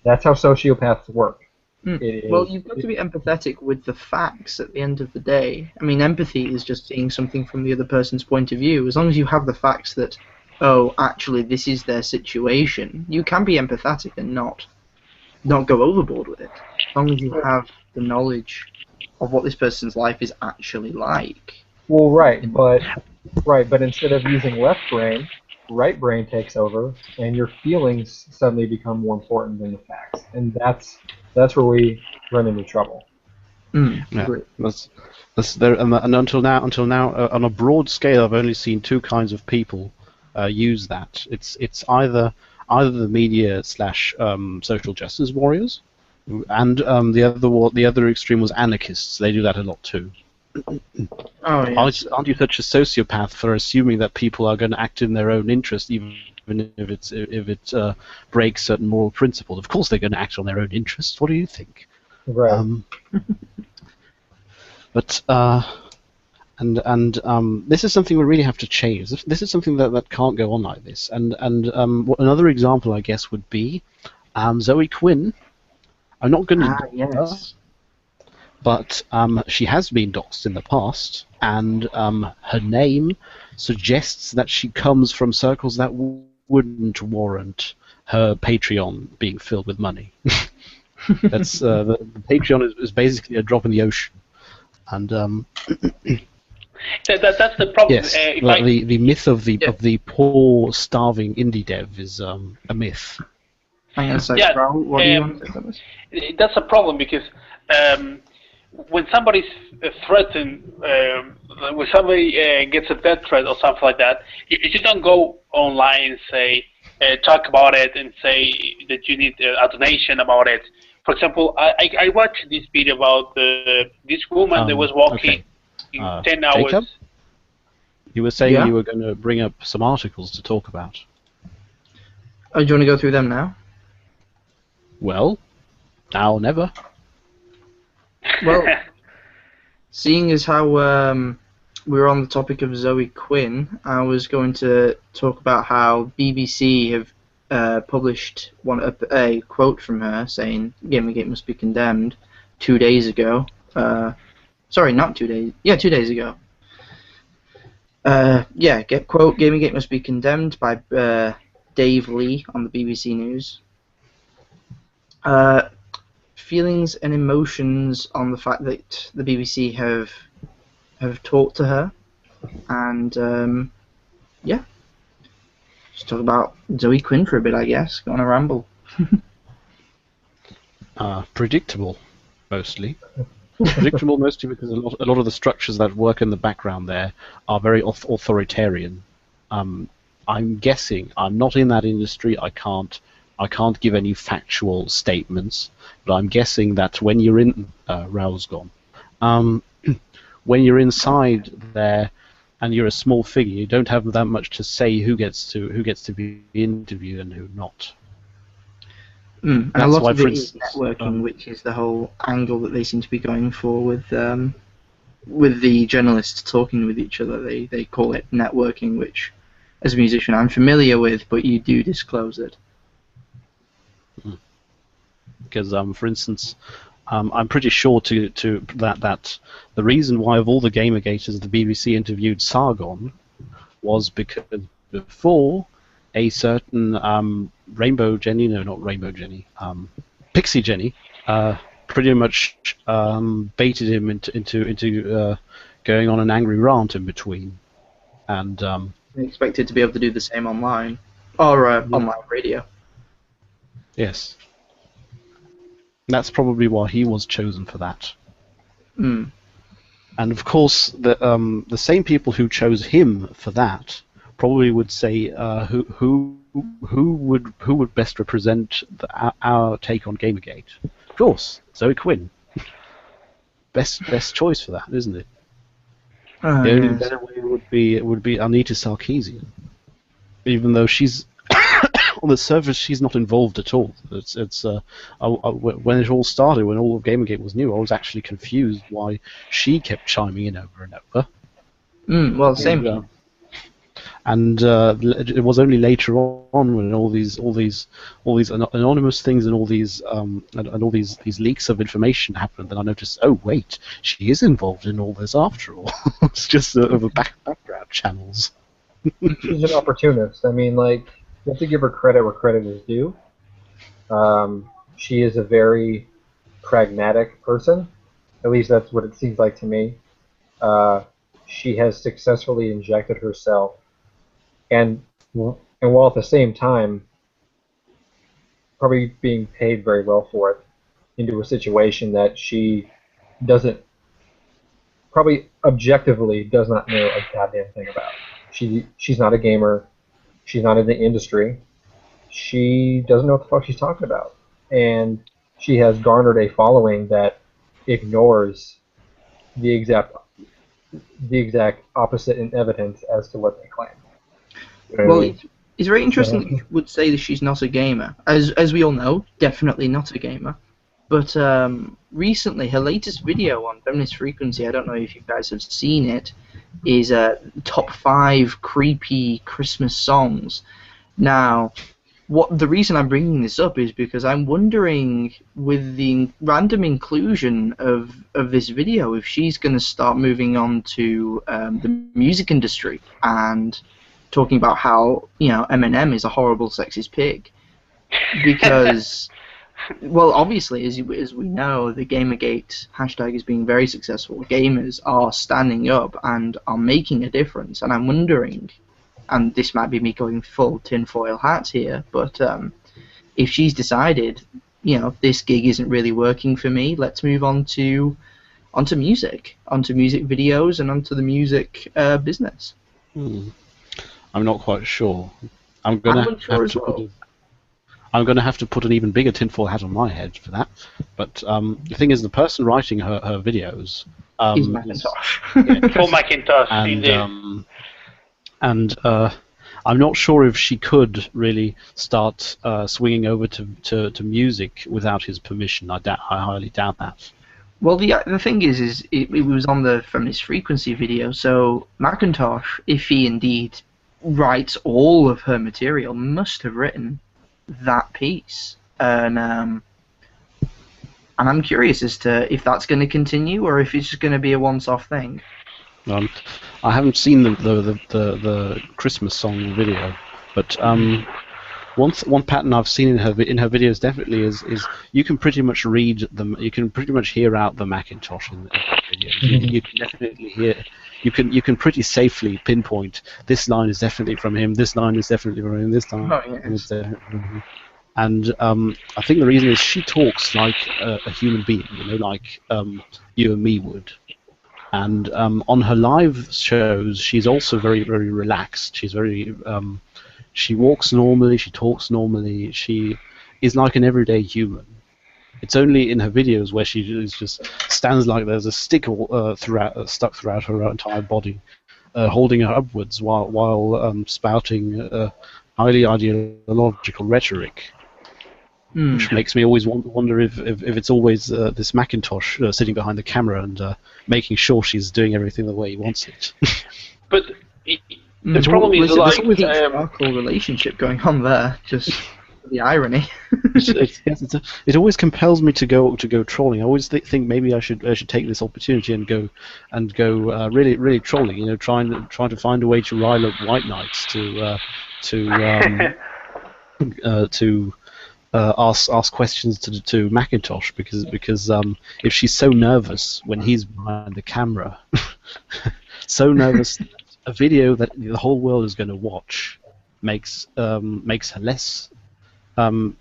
That's how sociopaths work. Mm. It Well, is, you've got to be empathetic with the facts at the end of the day. I mean, empathy is just seeing something from the other person's point of view. As long as you have the facts that, oh, actually, this is their situation, you can be empathetic and not go overboard with it. As long as you have the knowledge of what this person's life is actually like. well, but instead of using left brain, right brain takes over, and your feelings suddenly become more important than the facts, and that's where we run into trouble. Yeah, Agree. that's there. And until now, on a broad scale, I've only seen two kinds of people use that. It's either the media slash social justice warriors, and the other extreme was anarchists. They do that a lot too. Oh, yeah. Aren't you such a sociopath for assuming that people are going to act in their own interest, even if it breaks certain moral principles? Of course, they're going to act on their own interests. What do you think? Right. But this is something we really have to change. This is something that can't go on like this. And another example, I guess, would be Zoe Quinn. I'm not going to dox her, Yes. but she has been doxed in the past, and her name suggests that she comes from circles that wouldn't warrant her Patreon being filled with money. That's the Patreon is basically a drop in the ocean. And That's the problem. yes, the myth of the poor starving indie dev is a myth. Hang on a second, Yeah, Raoul, what do you want to say about this? that's a problem because when somebody's threatened, when somebody gets a death threat or something like that, you don't go online and say, talk about it and say that you need a donation about it. For example, I watched this video about this woman that was walking Okay. in 10 hours. Jacob, you were saying Yeah? you were going to bring up some articles to talk about. Oh, do you want to go through them now? Well, now or never. Well, seeing as how we were on the topic of Zoe Quinn, I was going to talk about how BBC have published a quote from her saying Gamergate must be condemned 2 days ago. Sorry, not 2 days. Yeah, 2 days ago. Quote, Gamergate must be condemned by Dave Lee on the BBC News. Feelings and emotions on the fact that the BBC have talked to her, and just talk about Zoe Quinn for a bit, I guess. Go on a ramble. Predictable, mostly. Predictable mostly because a lot of the structures that work in the background there are very authoritarian. I'm guessing, I'm not in that industry, I can't give any factual statements, but I'm guessing that when you're in Raoul's gone, when you're inside there and you're a small figure, you don't have that much to say who gets to be interviewed and who not. And a That's lot why, of for it is instance, networking, which is the whole angle that they seem to be going for with the journalists talking with each other. They call it networking, which, as a musician, I'm familiar with, but you do disclose it. Because, for instance, I'm pretty sure that the reason why of all the Gamergaters the BBC interviewed Sargon was because before a certain Rainbow Jenny, no, not Rainbow Jenny, Pixie Jenny, pretty much baited him into going on an angry rant in between, and They expected to be able to do the same online or online radio. yes. That's probably why he was chosen for that. Mm. And of course, the same people who chose him for that probably would say who would best represent our take on Gamergate. Of course, Zoe Quinn. Best choice for that, isn't it? The only Yes. better way would be Anita Sarkeesian, even though she's on the surface she's not involved at all. When it all started, when all of Gamergate was new, I was actually confused why she kept chiming in over and over. Well, same. And it was only later on when all these anonymous things and all these leaks of information happened that I noticed. Oh wait, she is involved in all this after all. It's just over background channels. She's an opportunist. I mean, like, you have to give her credit where credit is due. She is a very pragmatic person. At least that's what it seems like to me. She has successfully injected herself, and while at the same time probably being paid very well for it, into a situation that she probably objectively does not know a goddamn thing about. She's not a gamer. She's not in the industry. She doesn't know what the fuck she's talking about. And she has garnered a following that ignores the exact opposite in evidence as to what they claim. Well, it's very interesting that you would say that she's not a gamer. As we all know, definitely not a gamer. But recently, her latest video on Feminist Frequency, I don't know if you guys have seen it, is top 5 creepy Christmas songs. Now, the reason I'm bringing this up is because I'm wondering, with the random inclusion of this video, if she's going to start moving on to the music industry and talking about how, Eminem is a horrible sexist pig. Because, well, obviously, as we know, the Gamergate hashtag is being very successful. Gamers are standing up and are making a difference. And I'm wondering, and this might be me going full tinfoil hat here, but if she's decided, this gig isn't really working for me, let's move onto music videos, and onto the music business. I'm not quite sure. I'm gonna unsure have as to well. I'm going to have to put an even bigger tinfoil hat on my head for that. But the thing is, the person writing her videos He's is Macintosh. Full Macintosh, and indeed. I'm not sure if she could really start swinging over to music without his permission. I highly doubt that. Well, the thing is it was on the Feminist Frequency video, so Macintosh, if he indeed writes all of her material, must have written that piece. And I'm curious as to if that's going to continue or if it's just going to be a once-off thing. I haven't seen the Christmas song video, but one pattern I've seen in her videos definitely is you can pretty much read them. You can pretty much hear out the Macintosh in the videos. You can definitely hear. You can pretty safely pinpoint this line is definitely from him. This line is definitely from him. This time. Oh, yes. And I think the reason is she talks like a human being, like you and me would. And on her live shows, she's also very, very relaxed. She's very, she walks normally, she talks normally, she is like an everyday human. It's only in her videos where she just stands like there's a stick stuck throughout her entire body, holding her upwards while spouting highly ideological rhetoric. Which makes me always wonder if it's always this Macintosh sitting behind the camera and making sure she's doing everything the way he wants it. But the problem is There's like always a patriarchal relationship going on there. Just the irony. It always compels me to go trolling. I always think maybe I should take this opportunity and go really trolling. Trying to find a way to rile up white knights to ask questions to Macintosh because if she's so nervous when he's behind the camera, so nervous, a video that the whole world is going to watch makes her less. On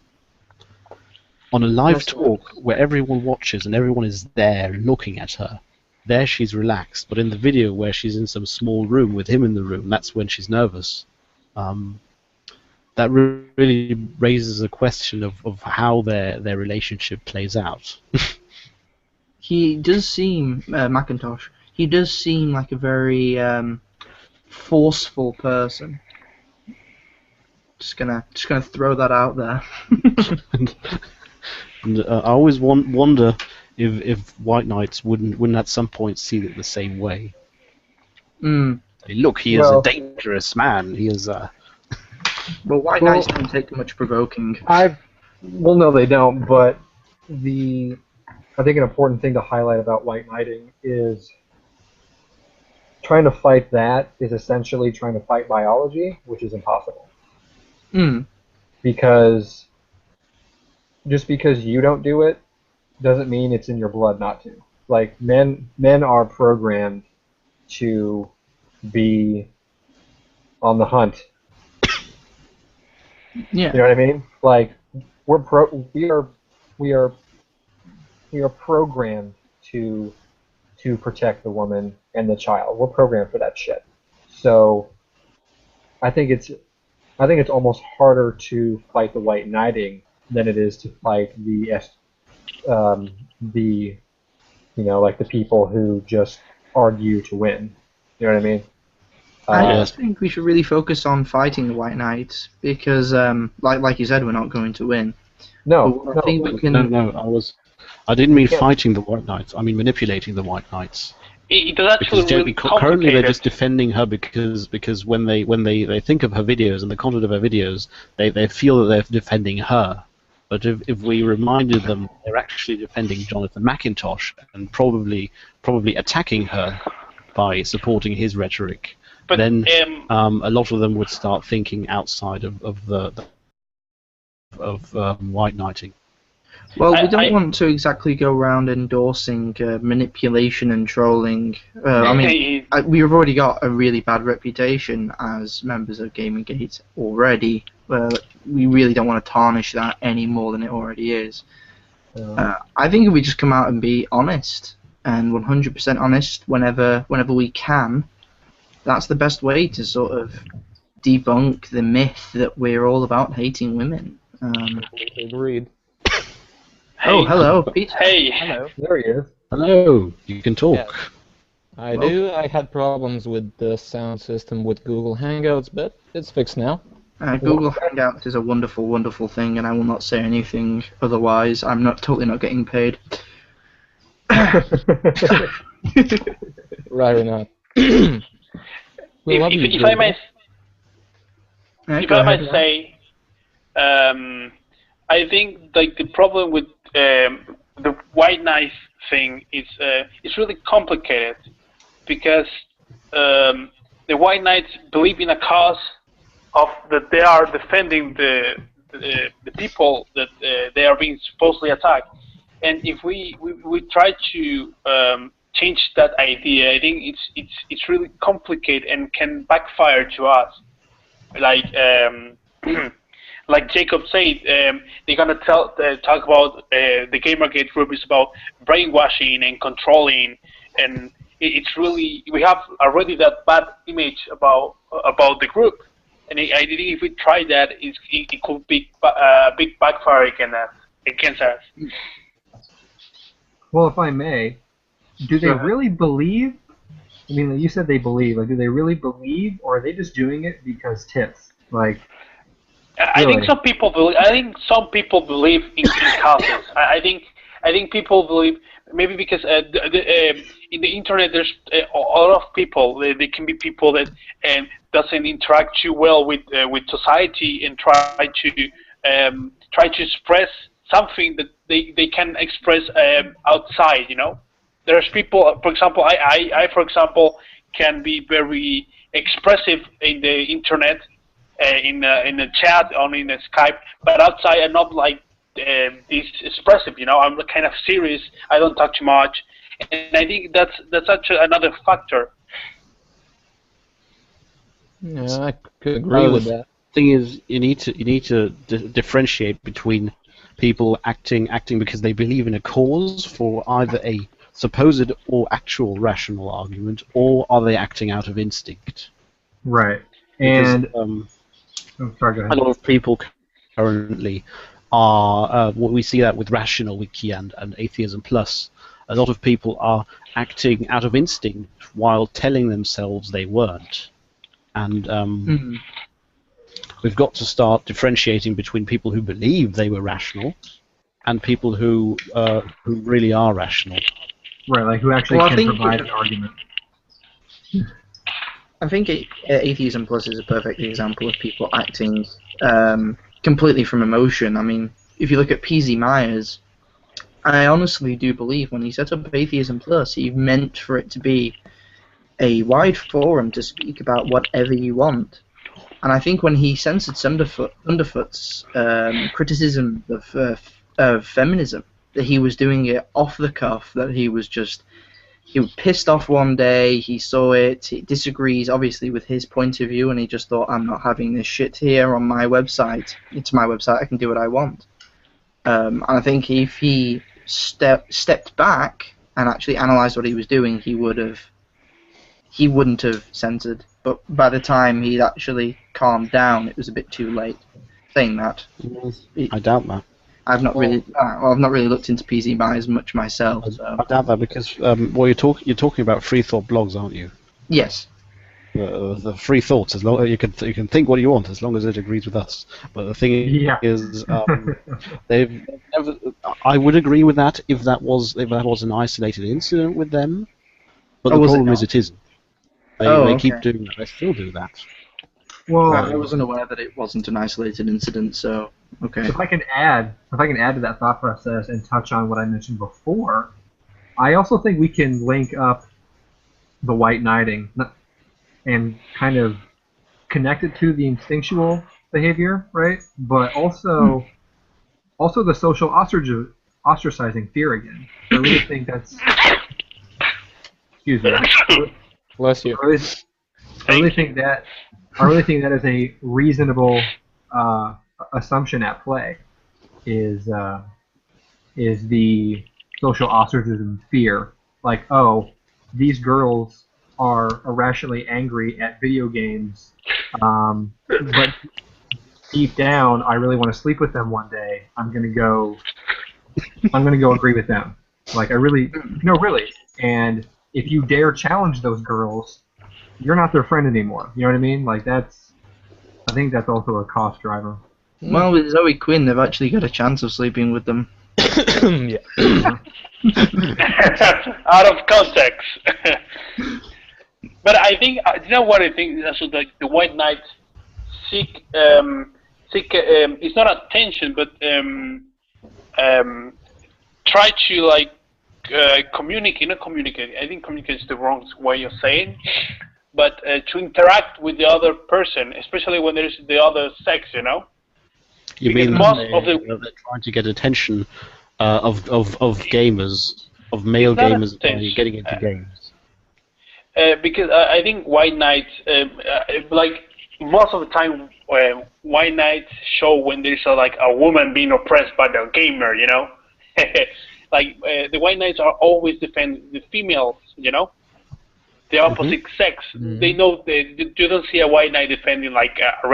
a live talk where everyone watches and everyone is there looking at her, there she's relaxed. But in the video where she's in some small room with him in the room, that's when she's nervous. That really raises a question of how their relationship plays out. He does seem Macintosh. He does seem like a very forceful person. Just gonna throw that out there. and I always wonder if white knights wouldn't at some point see it the same way. Look, he is a dangerous man. He is. Well, white knights don't take much provoking. Well, no, they don't. But I think an important thing to highlight about white knighting is trying to fight that is essentially trying to fight biology, which is impossible. Because just because you don't do it doesn't mean it's in your blood not to. Like men are programmed to be on the hunt. Yeah. You know what I mean? Like we are programmed to protect the woman and the child. We're programmed for that shit. So I think it's almost harder to fight the white knighting than it is to fight the people who just argue to win. You know what I mean? I think we should really focus on fighting the white knights because, like you said, we're not going to win. No, I think we can. No. I didn't mean fighting the white knights. I mean manipulating the white knights. It does actually really currently they're just defending her because when they think of her videos and the content of her videos, they feel that they're defending her. But if we reminded them they're actually defending Jonathan Macintosh and probably attacking her by supporting his rhetoric, but, then a lot of them would start thinking outside of white knighting. Well, we don't want to exactly go around endorsing manipulation and trolling. We've already got a really bad reputation as members of Gamergate already. We really don't want to tarnish that any more than it already is. I think if we just come out and be honest, and 100% honest whenever we can, that's the best way to sort of debunk the myth that we're all about hating women. Completely agreed. Oh, hello, Peter. Hey, Hello. There he is. Hello, you can talk. Yes. I Well- do. I had problems with the sound system with Google Hangouts, but it's fixed now. Google Hangouts is a wonderful, wonderful thing, and I will not say anything otherwise. I'm not totally not getting paid. Right or not. We love you, if I may, Yeah, if go I ahead. might say, I think like the problem with the white knight thing is it's really complicated because the white knights believe in a cause of that they are defending the people that they are being supposedly attacked, and if we try to change that idea, I think it's really complicated and can backfire to us. Like like Jacob said, they're gonna talk about the Gamergate group is about brainwashing and controlling, and it's really we have already that bad image about the group, and I think if we try that, it could be a big backfire against us. Well, if I may, do they really believe? I mean, like you said they believe. Like, do they really believe, or are they just doing it because tips? Like, I think some people believe. I think some people believe in causes. I think people believe maybe because in the internet there's a lot of people. There can be people that doesn't interact too well with society and try to express something that they can express outside. You know, there's people. For example, I for example can be very expressive in the internet. In the chat or in the Skype, but outside I'm not like this expressive. You know, I'm kind of serious. I don't talk too much, and I think that's actually another factor. Yeah, I could agree with that. Thing is, you need to differentiate between people acting because they believe in a cause for either a supposed or actual rational argument, or are they acting out of instinct? right. Because, And oh, sorry, go a ahead. lot of people currently are, we see that with Rational Wiki and Atheism Plus, a lot of people are acting out of instinct while telling themselves they weren't. And we've got to start differentiating between people who believe they were rational and people who really are rational. Right, like who actually Well, I can think- provide an argument. I think Atheism Plus is a perfect example of people acting completely from emotion. I mean, if you look at PZ Myers, I honestly do believe when he set up Atheism Plus, he meant for it to be a wide forum to speak about whatever you want. And I think when he censored Underfoot's criticism of feminism, that he was doing it off the cuff, that he was pissed off one day, he saw it, he disagrees obviously with his point of view, and he just thought, I'm not having this shit here on my website. It's my website, I can do what I want. And I think if he stepped back and actually analysed what he was doing, he wouldn't have censored. But by the time he'd actually calmed down, it was a bit too late. Saying that, I doubt that. I've not really looked into PZ Myers much myself. So. I doubt that because you're talking about free thought blogs, aren't you? Yes. The free thoughts, as long you can think what you want, as long as it agrees with us. But the thing is, they've never. I would agree with that if that was an isolated incident with them. But the problem is, it isn't. They keep doing that. They still do that. Well, I wasn't aware that it wasn't an isolated incident, so okay. if I can add to that thought process and touch on what I mentioned before, I also think we can link up the white knighting and kind of connect it to the instinctual behavior, right? But also the social ostracizing fear again. I really think that's. Excuse me. Bless you. I really think that is a reasonable assumption at play. Is the social ostracism fear, like, oh, these girls are irrationally angry at video games, but deep down, I really want to sleep with them one day, I'm gonna go agree with them. Like I really, no, really. And if you dare challenge those girls, you're not their friend anymore. You know what I mean? Like I think that's also a cost driver. Well, with Zoe Quinn, they've actually got a chance of sleeping with them. Yeah. Out of context. But I think, you know what I think? Also, the White Knight seek it's not attention, but try to like communicate. Not communicate. I think communicate is the wrong way of saying. But to interact with the other person, especially when there's the other sex, you know. You Because mean most that of they're trying to get attention of gamers, of male It's not gamers attention. getting into games? Because I think White Knights, like most of the time, White Knights show when there's like a woman being oppressed by the gamer, you know. Like the White Knights are always defend the females, you know, the opposite sex. They know you don't see a White Knight defending like a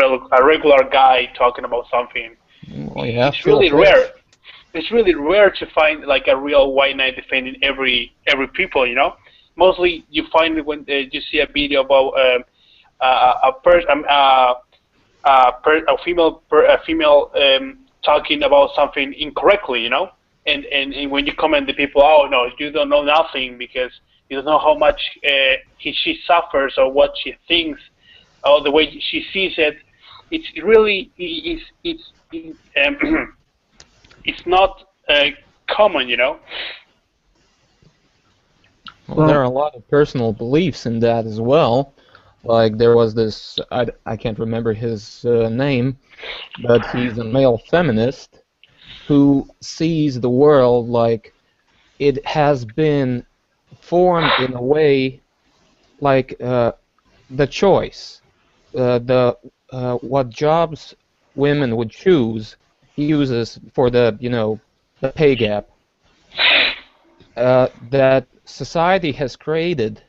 regular guy talking about something. Well, yeah, It's really rare. It's really rare to find like a real White Knight defending every people, you know. Mostly you find it when you see a video about a female talking about something incorrectly, you know. And when you comment the people, oh no, you don't know nothing because you don't know how much she suffers or what she thinks or the way she sees it. It's really it's not common, you know. Well, there are a lot of personal beliefs in that as well. Like there was this, I can't remember his name, but he's a male feminist who sees the world like it has been formed in a way like the choice, what jobs women would choose, he uses for the the pay gap. That society has created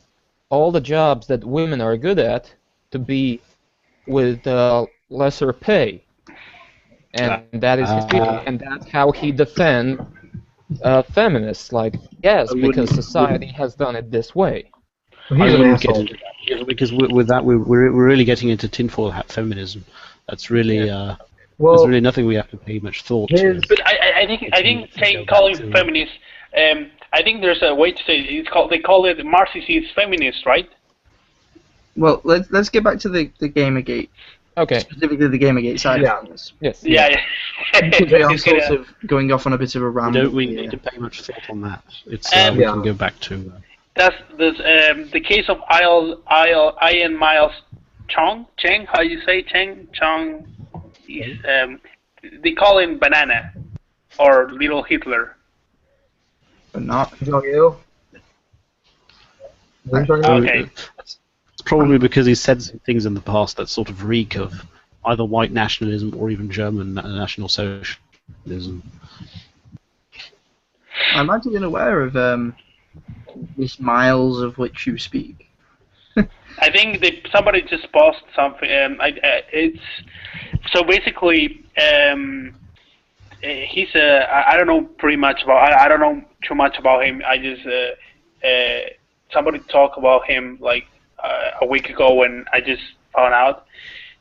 all the jobs that women are good at to be with lesser pay, and that is his feeling, and that's how he defends feminists. Like, yes, because society has done it this way. So he's an wouldn't get asshole. into that because with that we're really getting into tinfoil hat feminism. That's really there's Well, really nothing we have to pay much thought to. his But I think saying calling feminist, I think there's a way to say it. They call it Marxist feminist, right? Well, let's get back to the Gamergate, Okay. specifically the Gamergate side Yeah. of things. Yes. Yeah. They are It's gonna- sort of going off on a bit of a We ramble. don't really here. need to pay much thought on that. It's And- we can go back to. That's the case of Ian Miles Cheng. How you say Cheng? He's, they call him Banana or Little Hitler. But not. Jong-il. Okay. It's probably because he said some things in the past that sort of reek of either white nationalism or even German national socialism. I'm actually unaware of this Miles of which you speak. I think somebody just posted something. It's so basically. He's I don't know pretty much about. I don't know too much about him. I just somebody talked about him like a week ago when I just found out.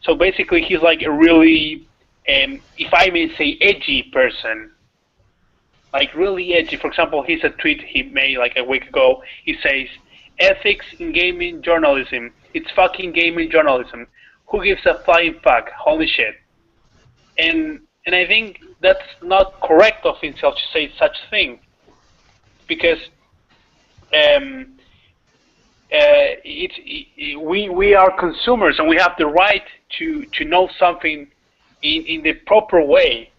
So basically, he's like a really, if I may say, edgy person. Like really edgy. For example, here's a tweet he made like a week ago. He says, "Ethics in gaming journalism. It's fucking gaming journalism. Who gives a flying fuck? Holy shit." And I think that's not correct of himself to say such thing, because we are consumers and we have the right to know something in the proper way,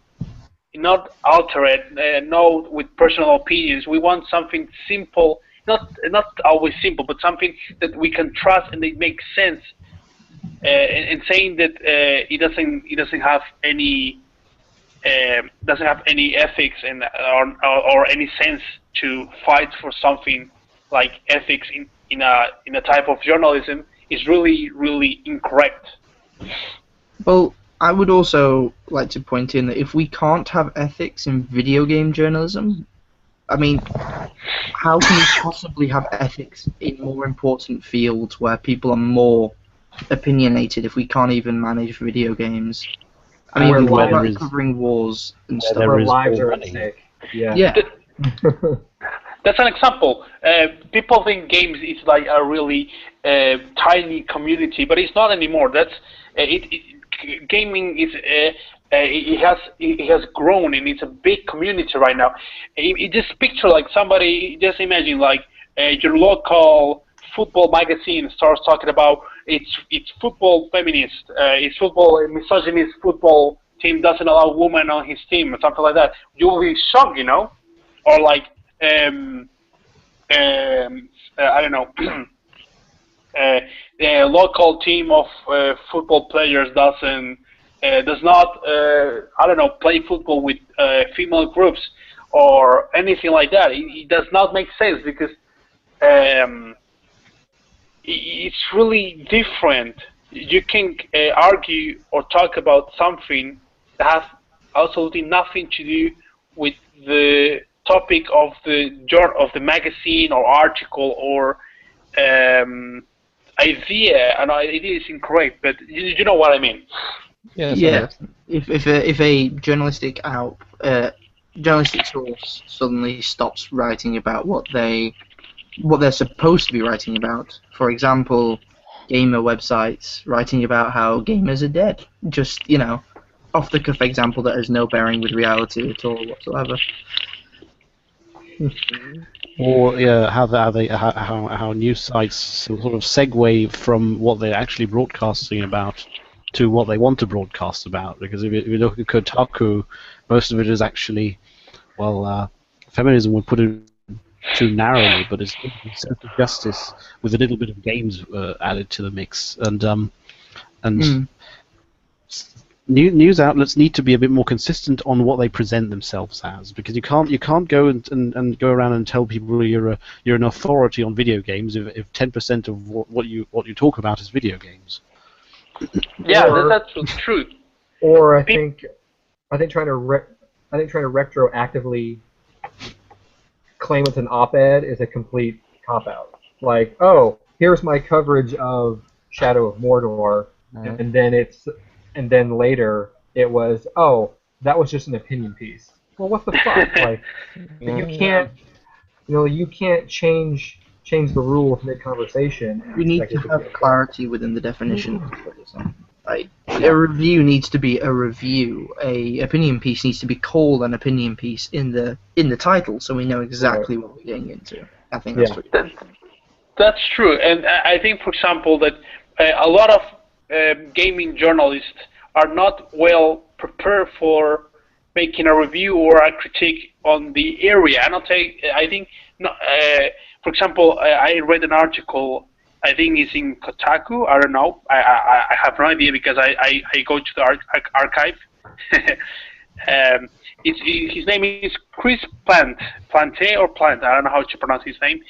not alter it, know with personal opinions. We want something simple, not always simple, but something that we can trust and it makes sense. And saying that it doesn't have any ethics and or any sense to fight for something like ethics in a type of journalism is really incorrect. Well, I would also like to point in that if we can't have ethics in video game journalism, I mean, how can we possibly have ethics in more important fields where people are more opinionated if we can't even manage video games? I mean, Where we talk lives about is- covering wars and where stuff. there Where is lives are at already. stake. Yeah. Yeah, That's an example. People think games is like a really tiny community, but it's not anymore. That's gaming is it has grown and it's a big community right now. Just picture like somebody. Just imagine like your local football magazine starts talking about it's football feminist, it's football misogynist football team doesn't allow women on his team or something like that. You will be shocked, you know, or like. I don't know, the local team of football players does not I don't know play football with female groups or anything like that. It does not make sense because it's really different. You can argue or talk about something that has absolutely nothing to do with the topic of the magazine or article or idea, and idea is incorrect, but you know what I mean. Yes, yeah. If a journalistic source suddenly stops writing about what they're supposed to be writing about, for example, gamer websites writing about how gamers are dead, just off the cuff example that has no bearing with reality at all whatsoever. Or how news sites sort of segue from what they're actually broadcasting about to what they want to broadcast about. Because if you look at Kotaku, most of it is actually, feminism would put it too narrowly, but it's social justice with a little bit of games added to the mix. And news outlets need to be a bit more consistent on what they present themselves as, because you can't go and go around and tell people you're an authority on video games if 10% of what you talk about is video games. Yeah, Or- that's true. Or I think trying to retroactively claim it's an op-ed is a complete cop-out. Like, oh, here's my coverage of Shadow of Mordor, and then later it was, oh, that was just an opinion piece. Well, what the fuck? Like, you can't change the rules mid-conversation. and We need expect to it be have okay. clarity within the definition of journalism. Like, a review needs to be a review. A opinion piece needs to be called an opinion piece in the title, so we know exactly what we're getting into. I think that's Yeah. That's true, and I think, for example, that a lot of gaming journalists are not well prepared for making a review or a critique on the area. I think, no, for example, I read an article. I think it's in Kotaku. I don't know. I have no idea because I go to the archive. His name is Chris Plante or Plant. I don't know how to pronounce his name.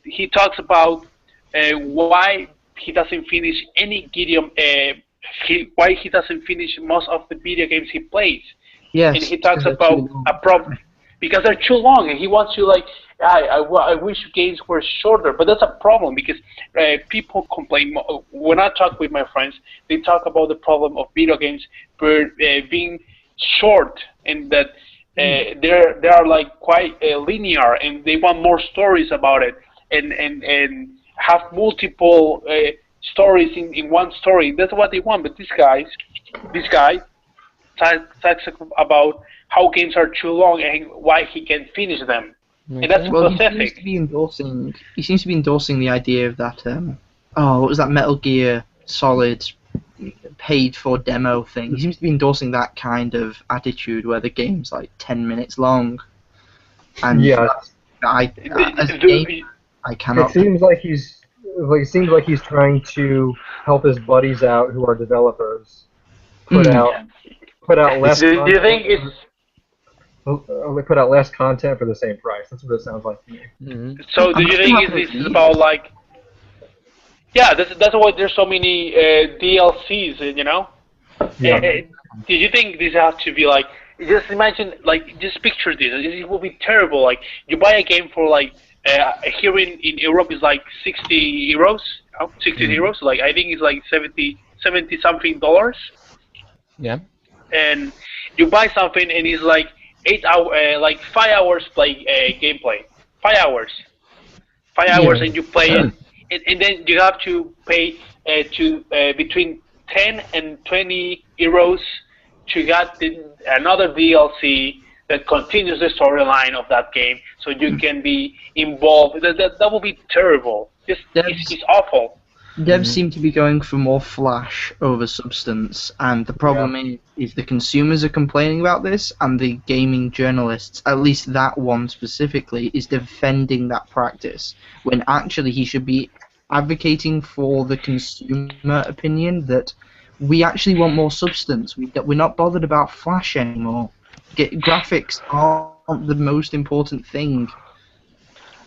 He talks about why he doesn't finish any video. Why he doesn't finish most of the video games he plays. Yes. And he talks about a problem because they're too long, and he wants to like. I wish games were shorter, but that's a problem because people complain. When I talk with my friends, they talk about the problem of video games being short, and that they are like quite linear, and they want more stories about it, and have multiple stories in one story. That's what they want. But this guy talks about how games are too long and why he can finish them. And that's Well, he pathetic. seems to be endorsing the idea of that. What was that Metal Gear Solid paid for demo thing? He seems to be endorsing that kind of attitude where the game's like 10 minutes long. And Yeah. I cannot. It seems like he's trying to help his buddies out who are developers put out less. Do you think it's put out less content for the same price? That's what it sounds like to me. Mhm. so? Do you think this is about like? Yeah, that's why there's so many DLCs, you know. Yeah. Did you think this has to be like? Just imagine, like, just picture this. It will be terrible. Like, you buy a game for like here in Europe is like 60 euros, 60 euros. Like, I think it's like 70 something dollars, Yeah. and you buy something and it's like 8 hour, like 5 hours play gameplay, 5 hours. 5 hours Yeah. and you play it, and then you have to pay to between 10 and 20 euros to get another DLC that continues the storyline of that game, so you can be involved. That will be terrible. It's awful. Devs seem to be going for more flash over substance, and the problem is the consumers are complaining about this, and the gaming journalists, at least that one specifically, is defending that practice, when actually he should be advocating for the consumer opinion that we actually want more substance. We're not bothered about flash anymore. Graphics aren't the most important thing.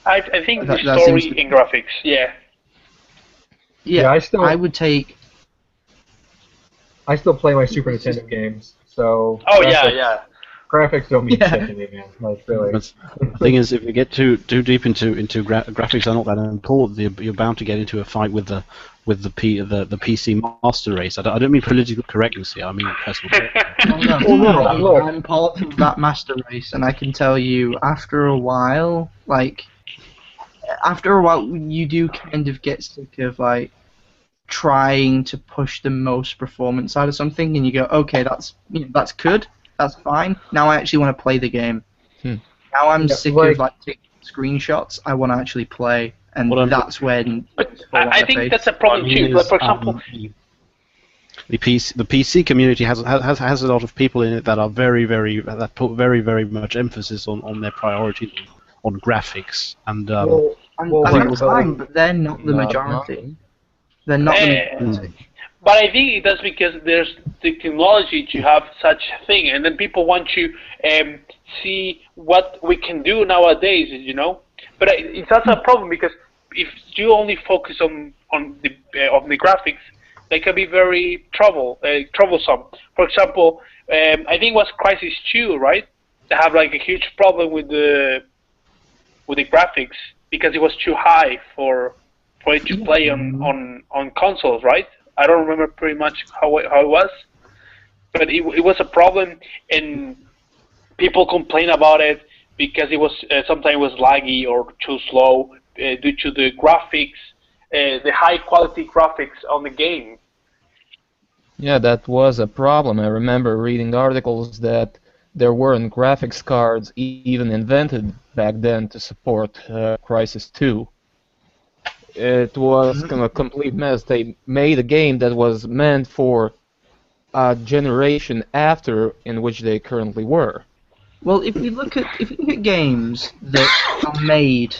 I think That the seems story to- and graphics, yeah. Yeah, I would take. I still play my Super Nintendo games, so Oh yeah. graphics don't mean Yeah. shit to me, man. Like really. But the thing is, if you get too deep into graphics, are not that important. You're bound to get into a fight with the PC master race. I don't mean political correctness here. I mean personal. I'm part of that master race, and I can tell you, after a while, you do kind of get sick of trying to push the most performance out of something, and you go, okay, that's good, that's fine. Now I actually want to play the game. Now I'm sick of taking screenshots. I want to actually play, and that's when. But I think that's a problem too. Like, for example, the PC community has a lot of people in it that are that put very much emphasis on their priorities on graphics and. That's fine, but they're not the majority. They're not the majority. But I think that's because there's the technology to have such a thing, and then people want to see what we can do nowadays, you know. But it's also a problem because if you only focus on the graphics, they can be very troublesome. For example, I think it was Crisis 2, right? They have like a huge problem with the graphics because it was too high for it to play on consoles, right? I don't remember pretty much how it was, but it was a problem, and people complain about it because it was sometimes it was laggy or too slow due to the graphics, the high quality graphics on the game. Yeah, that was a problem. I remember reading articles that there weren't graphics cards even invented back then to support Crisis 2. It was kind of a complete mess. They made a game that was meant for a generation after in which they currently were. Well, if you look at games that are made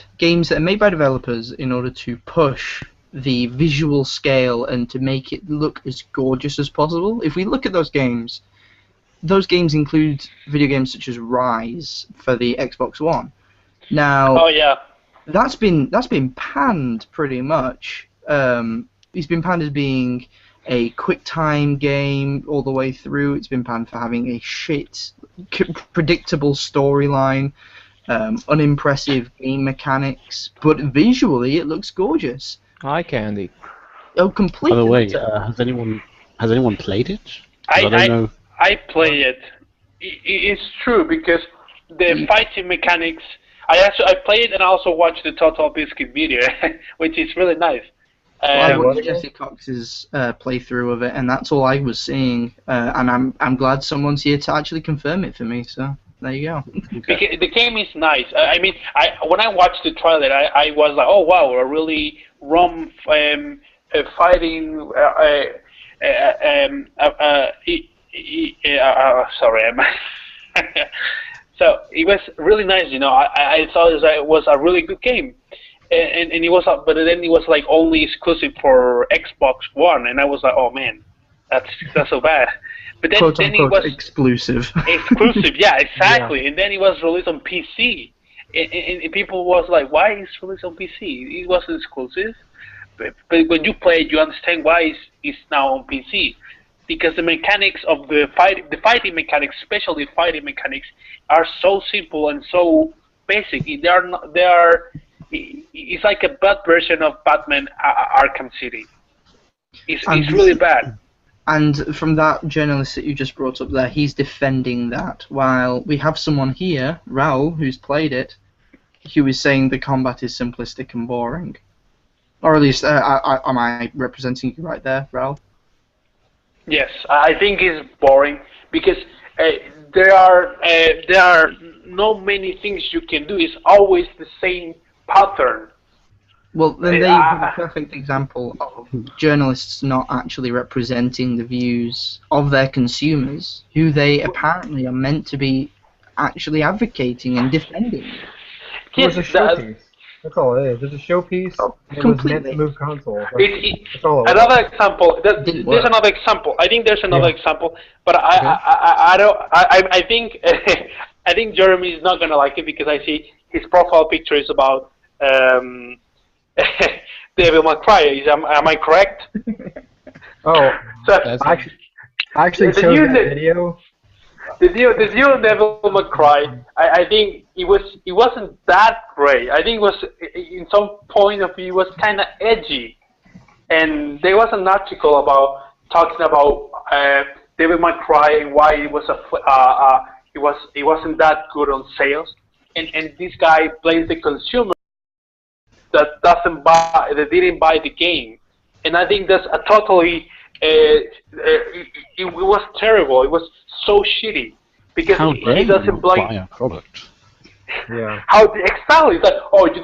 by developers in order to push the visual scale and to make it look as gorgeous as possible, if we look at those games include video games such as Rise for the Xbox One. Now, oh yeah, that's been panned pretty much. It's been panned as being a quick time game all the way through. It's been panned for having a shit, predictable storyline, unimpressive game mechanics, but visually it looks gorgeous. Eye candy. Oh, completely. By the way, has anyone played it? I don't know. I play it. It's true because the fighting mechanics. I play it and I also watch the Total Biscuit video, which is really nice. I watched Jesse Cox's playthrough of it, and that's all I was seeing. And I'm glad someone's here to actually confirm it for me. So there you go. Okay. The game is nice. I mean, when I watched the trailer, I was like, oh wow, a really fighting. Sorry, so it was really nice, you know. I thought it was a really good game, and it was, but then it was like only exclusive for Xbox One, and I was like, oh man, that's so bad. But then, Quote, then it was exclusive. Exclusive, yeah, exactly. Yeah. And then it was released on PC, and people was like, why is it released on PC? It wasn't exclusive. But when you play it, you understand why it's now on PC. because the mechanics of the fighting mechanics, especially fighting mechanics, are so simple and so basic. They are not, they are. It's like a bad version of Batman Arkham City. It's really bad. And from that journalist that you just brought up there, he's defending that, while we have someone here, Raul, who's played it, who is saying the combat is simplistic and boring. Or at least, am I representing you right there, Raul? Yes, I think it's boring because there are not many things you can do. It's always the same pattern. Well, then they have a perfect example of journalists not actually representing the views of their consumers, who they apparently are meant to be actually advocating and defending. It was a showpiece. That's all it is. It's a showpiece. It was meant to move consoles. That's all it was. Another example. There's another example. I think there's another example, but I don't. I think I think Jeremy is not gonna like it because I see his profile picture is about Devil May Cry. Am I correct? Oh, So I actually chose that video. The new Devil May Cry, I think it wasn't that great. I think it was, in some point of view, it was kind of edgy, and there was an article about talking about Devil May Cry and why it was it wasn't that good on sales, and this guy blames the consumer that didn't buy the game, and I think that's a totally. It was terrible. It was so shitty because he doesn't buy a product. Yeah. How exactly? It's like, oh, you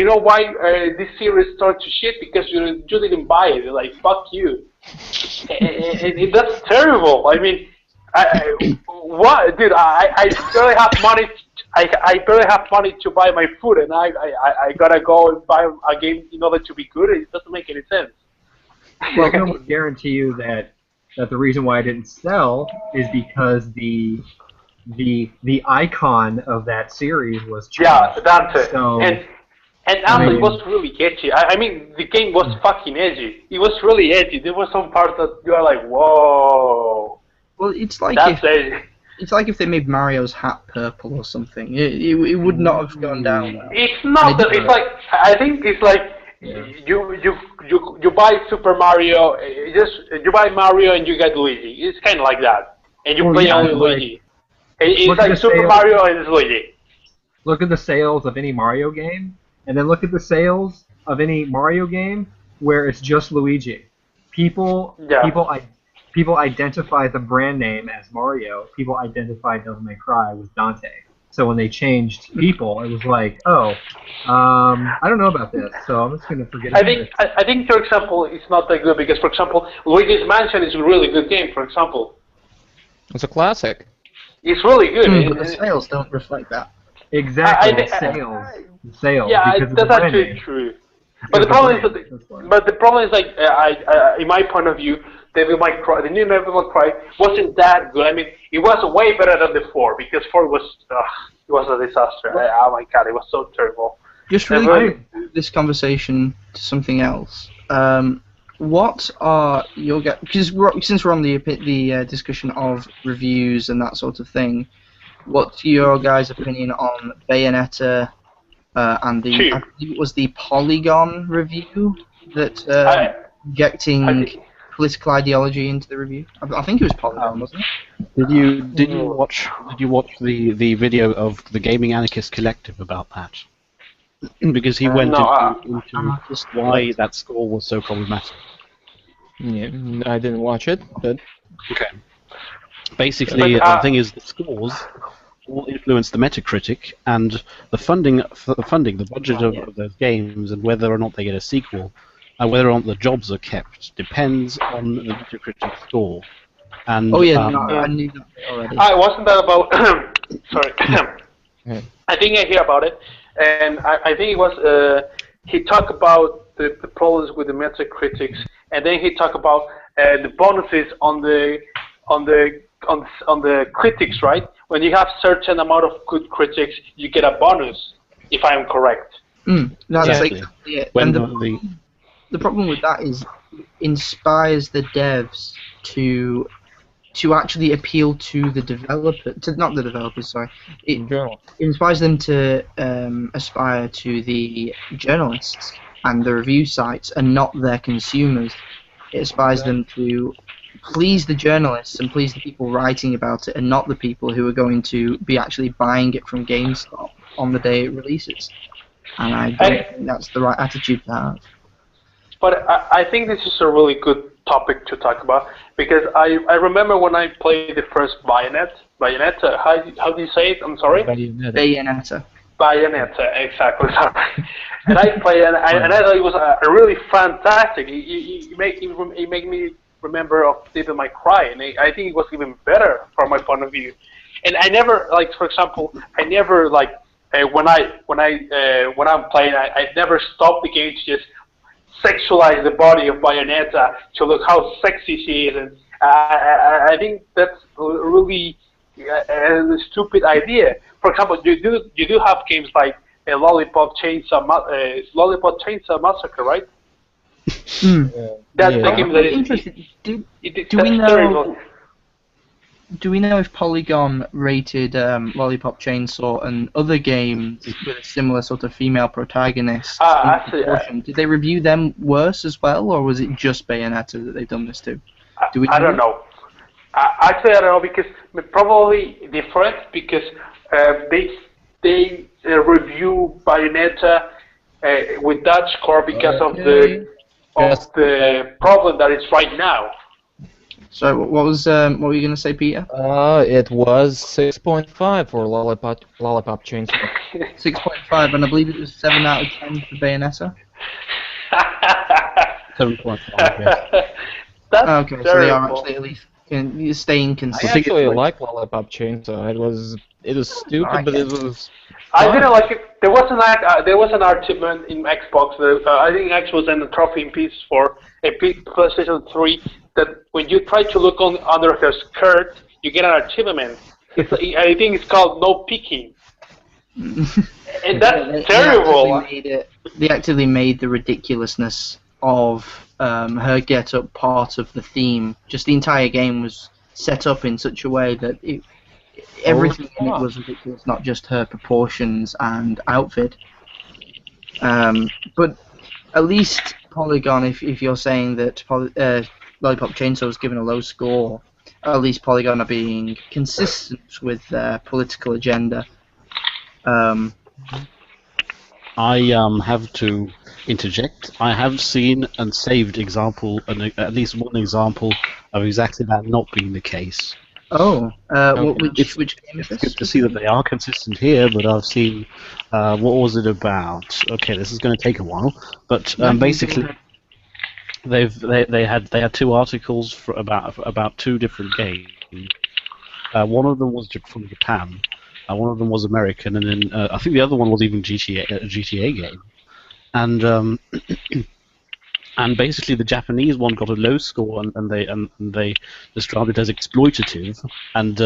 know why this series started to shit because you didn't buy it. You're like, fuck you. And that's terrible. I mean, what, dude? I barely have money. I barely have money to buy my food, and I gotta go and buy a game in order to be good. It doesn't make any sense. Well, I would guarantee you that the reason why it didn't sell is because the icon of that series was changed. Yeah, that's it. So, and it was really edgy. I mean, the game was fucking edgy. It was really edgy. There were some parts that you are like, whoa. Well, it's like that's edgy. It's like if they made Mario's hat purple or something. It would not have gone down well. It's not. It's like, I think it's like. Yeah. You buy Super Mario, you buy Mario and you get Luigi. It's kind of like that, and you play only Luigi. It's like Super Mario and it's Luigi. Look at the sales of any Mario game, and then look at the sales of any Mario game where it's just Luigi. People identify the brand name as Mario. People identify Devil May Cry with Dante. So when they changed people, it was like, oh, I don't know about this, so I'm just going to forget about it. I think, for example, it's not that good because, for example, Luigi's Mansion is a really good game, for example. It's a classic. It's really good. But the sales don't reflect that. Exactly, sales. Yeah, that's actually true. But the problem is, like, in my point of view, the new Devil May Cry wasn't that good. I mean, it was way better than the 4 because 4 was it was a disaster. Oh my god, it was so terrible. Just really move this conversation to something else. What are your because since we're on the discussion of reviews and that sort of thing, what's your guys' opinion on Bayonetta and I believe it was the Polygon review that injecting political ideology into the review? I think it was Polygon, wasn't it? Did you watch the video of the Gaming Anarchist Collective about that? Because he went into just why that score was so problematic. Yeah, I didn't watch it, but okay. Basically, the thing is, the scores all influence the Metacritic, and the funding, the budget of those games, and whether or not they get a sequel, and whether or not the jobs are kept, depends on the Metacritic score. And I knew that already. Wasn't that about? Sorry. I think I hear about it, and I think it was he talked about the problems with the Metacritics, and then he talked about the bonuses on the critics, right? When you have certain amount of good critics, you get a bonus. If I am correct. That's exactly it. And the problem with that is it inspires the devs to actually appeal to the developer, to not the developers, sorry. It Journal. inspires them to aspire to the journalists and the review sites and not their consumers. It inspires them to please the journalists and please the people writing about it and not the people who are going to be actually buying it from GameStop on the day it releases. And I don't think that's the right attitude to have. But I think this is a really good topic to talk about because I remember when I played the first Bayonetta. How do you say it? I'm sorry. Bayonetta. Bayonetta, exactly. Sorry. And I played and I thought it was a really fantastic. It made me remember of Devil May Cry, and I think it was even better from my point of view. And I never like, for example, I never like when I'm playing, I never stop the game to just sexualize the body of Bayonetta to look how sexy she is, and I think that's really a stupid idea. For example, you do have games like Lollipop Chainsaw Massacre, right? That's the game that is interesting. Do we know? terrible. Do we know if Polygon rated Lollipop Chainsaw and other games with a similar sort of female protagonist? Did they review them worse as well, or was it just Bayonetta that they've done this to? I don't know. Actually, I don't know because probably different because they review Bayonetta with that score because of the problem that it's right now. So what were you going to say, Peter? It was 6.5 for Lollipop Chainsaw. 6.5, and I believe it was 7 out of 10 for Bayonetta. 7.5. Yes. That's okay, terrible. so they are actually at least staying I consistent. actually like Lollipop Chainsaw. It was stupid, but it was. I didn't like it. There was an achievement in Xbox. I think Xbox was in the trophy piece for a PlayStation 3 that when you try to look under her skirt, you get an achievement. I think it's called no peeking. And that's terrible. They actively made the ridiculousness of her get-up part of the theme. Just the entire game was set up in such a way that everything in it was ridiculous, not just her proportions and outfit. But at least Polygon, if you're saying that Lollipop Chainsaw was given a low score, at least Polygon are being consistent with their political agenda. I have to interject. I have seen and saved at least one example of exactly that not being the case. Oh, which game is this? It's good to see that they are consistent here, but I've seen, what was it about? Okay, this is going to take a while, but basically, they had two articles about two different games. One of them was from Japan, one of them was American, and then I think the other one was even a GTA game, and and basically the Japanese one got a low score, and they described it as exploitative, and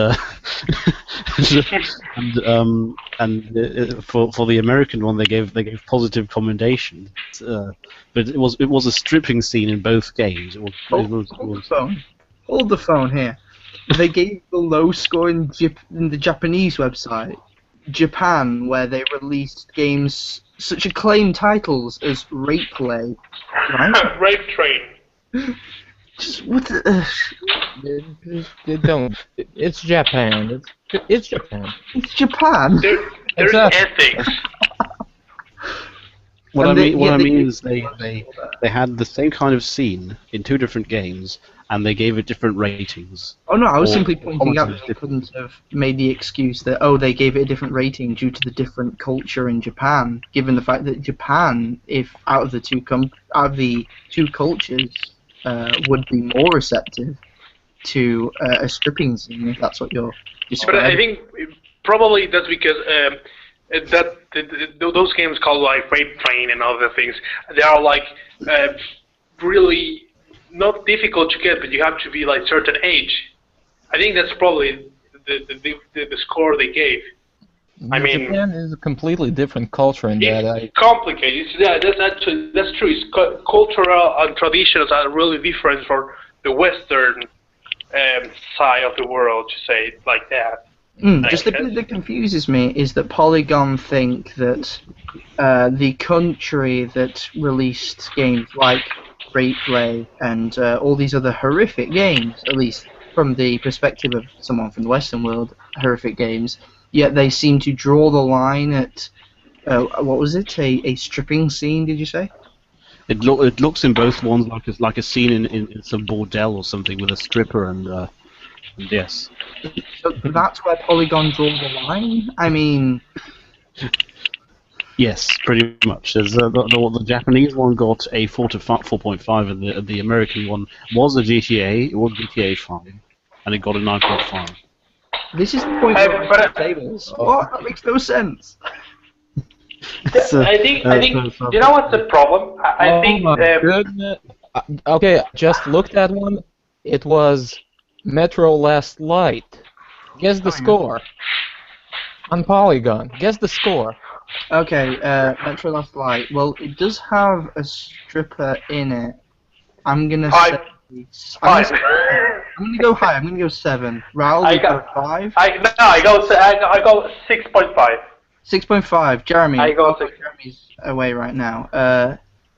for the American one they gave positive commendation, but it was a stripping scene in both games. Hold the phone here. They gave the low score in the Japanese website, Japan, where they released games such acclaimed titles as Rape Play, right? Rape Train. Just what Don't. It's Japan. It's Japan. It's Japan. There's ethics. What I mean is they had the same kind of scene in two different games, and they gave it different ratings. Oh no, I was simply pointing out that they couldn't have made the excuse that they gave it a different rating due to the different culture in Japan, given the fact that Japan, if out of the two cultures, would be more receptive to a stripping scene, if that's what you're describing. But I think probably that's because those games called like Rape Train and other things, they are like really not difficult to get, but you have to be like certain age. I think that's probably the score they gave. I mean, Japan is a completely different culture in that. It's complicated. That's true. It's cultural and traditions are really different for the Western side of the world, to say it like that. Just the bit that confuses me is that Polygon think that the country that released games like Replay and all these other horrific games, at least from the perspective of someone from the Western world, horrific games, yet they seem to draw the line at, what was it, a stripping scene, did you say? It looks in both ones like a scene in some bordel or something with a stripper and yes. So that's where Polygon draws the line? I mean... Yes, pretty much. There's the Japanese one got a 4.5, and the American one was a GTA. It was GTA 5, and it got a 9.5. This is the point where we tables. What? That makes no sense. I think. You know what's the problem? I think. Goodness. Okay, just looked at one. It was Metro Last Light. Guess the score. On Polygon. Guess the score. Okay, Metro Last Light. Well, it does have a stripper in it. I'm gonna say. Five. I'm gonna go high. I'm gonna go 7. Raoul, you go 5. I go 6.5. 6.5. Jeremy. I go 6. Jeremy's away right now.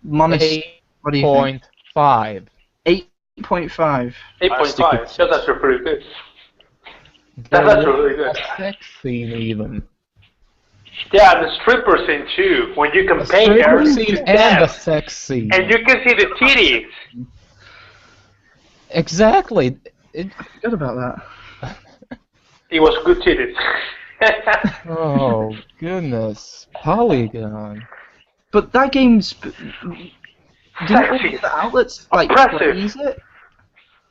Monis, what do you think? 8.5. 8.5. 8.5. That's actually pretty good. That's actually really good. A sex scene even. Yeah, the stripper scene too. When you compare Stripper her scene to and them, the sex scene. and you can see the titties. Exactly. I forgot about that. It was good titties. Oh goodness, Polygon. But that game's... Didn't all the outlets like praise it?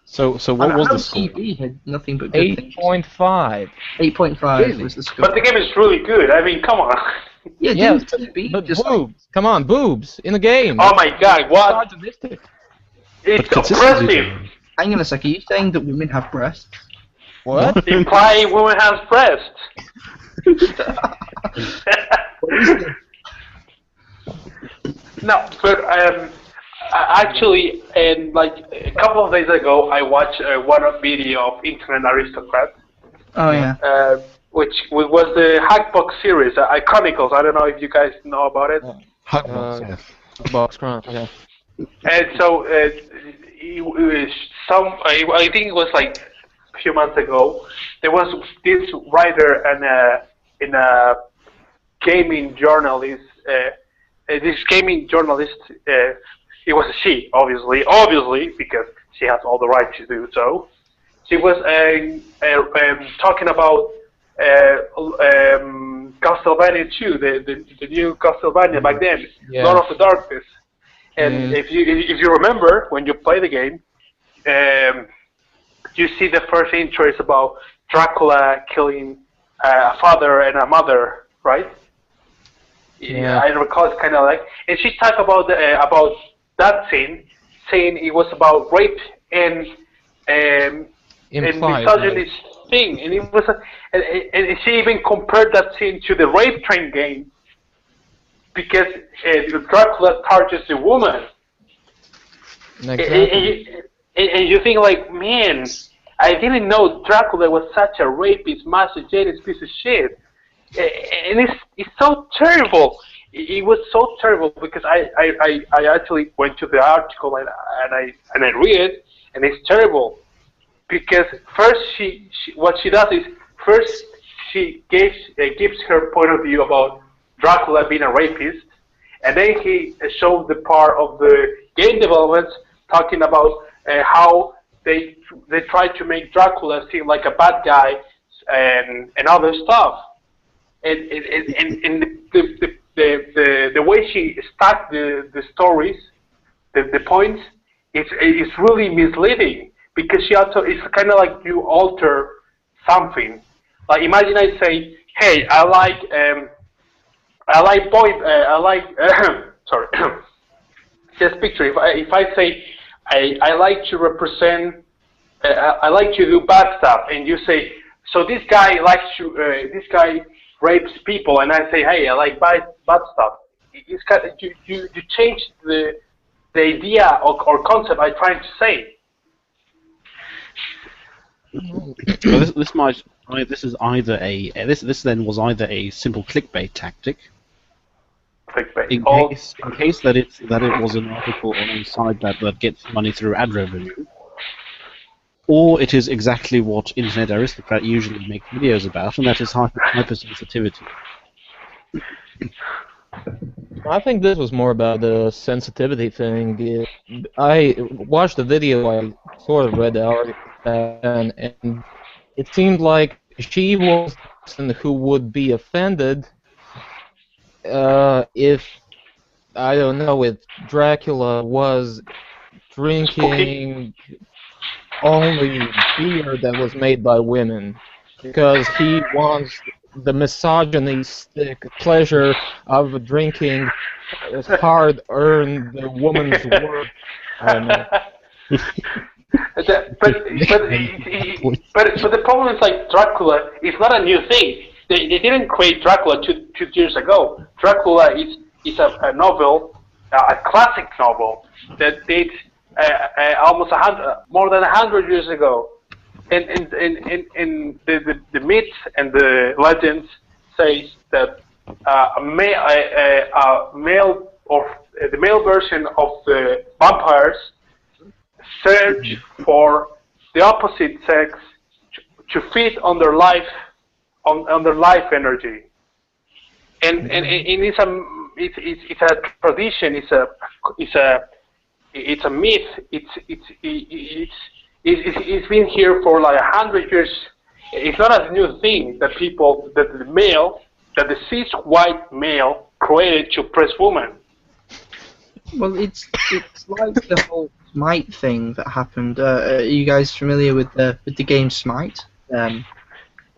So what was the score? TV had nothing but good things. 8.5. 8.5 was the score. But the game is really good. I mean, come on. Yeah, But boobs. Come on, boobs in the game. Oh my God, what? It's impressive. Hang on a second, are you saying that women have breasts? What? Implying women have breasts. No, but actually, and like a couple of days ago, I watched one video of Internet Aristocrat. Oh yeah. Which was the Hackbox series, Iconicals. I don't know if you guys know about it. Hackbox, yes. Box Crunch, yeah. And so it was I think it was like a few months ago. There was this writer and a gaming journalist. This gaming journalist, it was a she, obviously, because she has all the right to do so. She was talking about Castlevania 2, the new Castlevania back then, Lord of the Darkness. And if you remember, when you play the game, you see the first intro is about Dracula killing a father and a mother, right? Yeah. I recall it's kind of like, and she talked about that scene, saying it was about rape and misogynist thing, and it was, and she even compared that scene to the Rape Train game, because Dracula targets a woman. Exactly. And you think like, man, I didn't know Dracula was such a rapist, misogynist piece of shit. And it's so terrible. It was so terrible because I actually went to the article and I read it, and it's terrible because first what she does is first she gives her point of view about Dracula being a rapist, and then he shows the part of the game developments talking about how they try to make Dracula seem like a bad guy and other stuff. And the way she stacked the stories, the points, it's really misleading because she also, it's kind of like you alter something. Like imagine I say, hey, I like sorry, just picture if I say I like to represent, I like to do bad stuff, and you say, so this guy likes to this guy rapes people, and I say, hey, I like bad stuff. It's kind of, you change the idea or concept I'm trying to say. So this is either this then was either a simple clickbait tactic, Clickbait. in case that it was an article on a site that gets money through ad revenue, or it is exactly what Internet Aristocrat usually make videos about, and that is hypersensitivity. I think this was more about the sensitivity thing. I watched the video, I sort of read the article, and it seemed like she was the person who would be offended if, I don't know, if Dracula was drinking only beer that was made by women, because he wants the misogynistic pleasure of drinking hard-earned woman's work. I don't know. but the problem is, like, Dracula is not a new thing. They didn't create Dracula two years ago. Dracula is a novel, a classic novel that dates almost more than 100 years ago. And the myths and the legends says that the male version of the vampires search for the opposite sex to feed on their life energy, and it's a tradition, it's a myth, it's been here for like 100 years. It's not a new thing that the cis white male created to oppress women. Well, it's like the whole Smite thing that happened. Are you guys familiar with the game Smite? The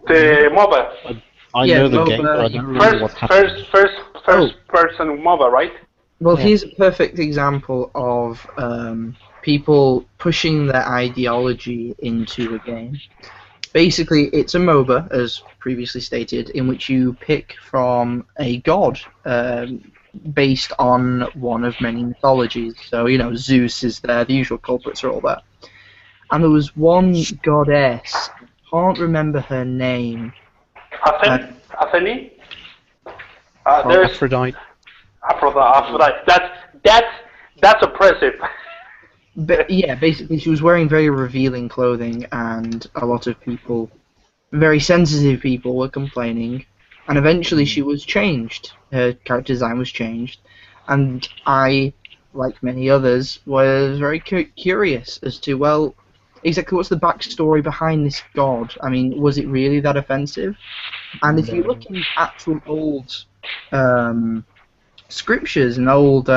MOBA. I Yeah, know the MOBA, game, but I don't remember what happened. First person MOBA, right? Well, here's a perfect example of people pushing their ideology into a game. Basically, it's a MOBA, as previously stated, in which you pick from a god based on one of many mythologies. So, you know, Zeus is there, the usual culprits are all there. And there was one goddess, I can't remember her name. Athene? Aphrodite. Aphrodite. That's oppressive. But yeah, basically she was wearing very revealing clothing, and a lot of people, very sensitive people, were complaining. And eventually she was changed. Her character design was changed. And I, like many others, was very curious as to, well, exactly what's the backstory behind this god? I mean, was it really that offensive? And if you look in actual old scriptures and old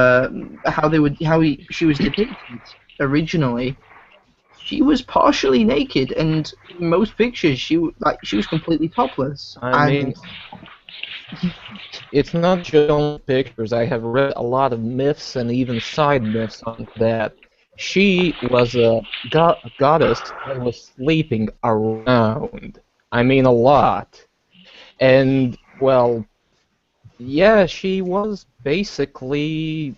she was depicted originally, she was partially naked, and in most pictures she was completely topless. I mean, it's not just only pictures. I have read a lot of myths and even side myths on that. She was a goddess that was sleeping around. I mean, a lot. And, well, yeah, she was basically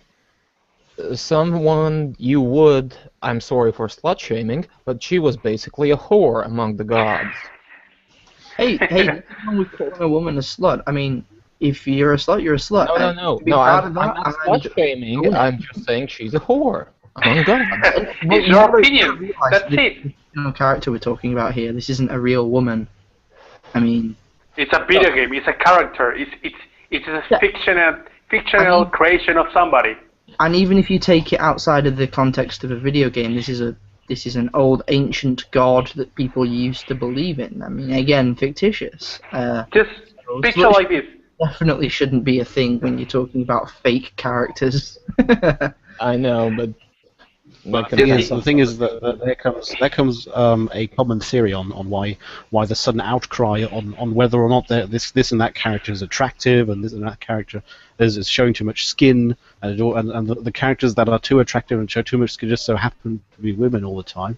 someone you would, I'm sorry for slut-shaming, but she was basically a whore among the gods. Hey, nothing wrong with calling a woman a slut. I mean, if you're a slut, you're a slut. No, I'm not slut-shaming, I'm just saying she's a whore among gods. It's your opinion, that's it. Character we're talking about here, this isn't a real woman. I mean... It's a video game, it's a character, it's a fictional creation of somebody. And even if you take it outside of the context of a video game, this is an old ancient god that people used to believe in. I mean, again, fictitious. Just picture like this. Definitely shouldn't be a thing when you're talking about fake characters. I know, but the thing is that there comes a common theory on why the sudden outcry on whether or not this and that character is attractive, and this and that character is showing too much skin, and the characters that are too attractive and show too much skin just so happen to be women all the time.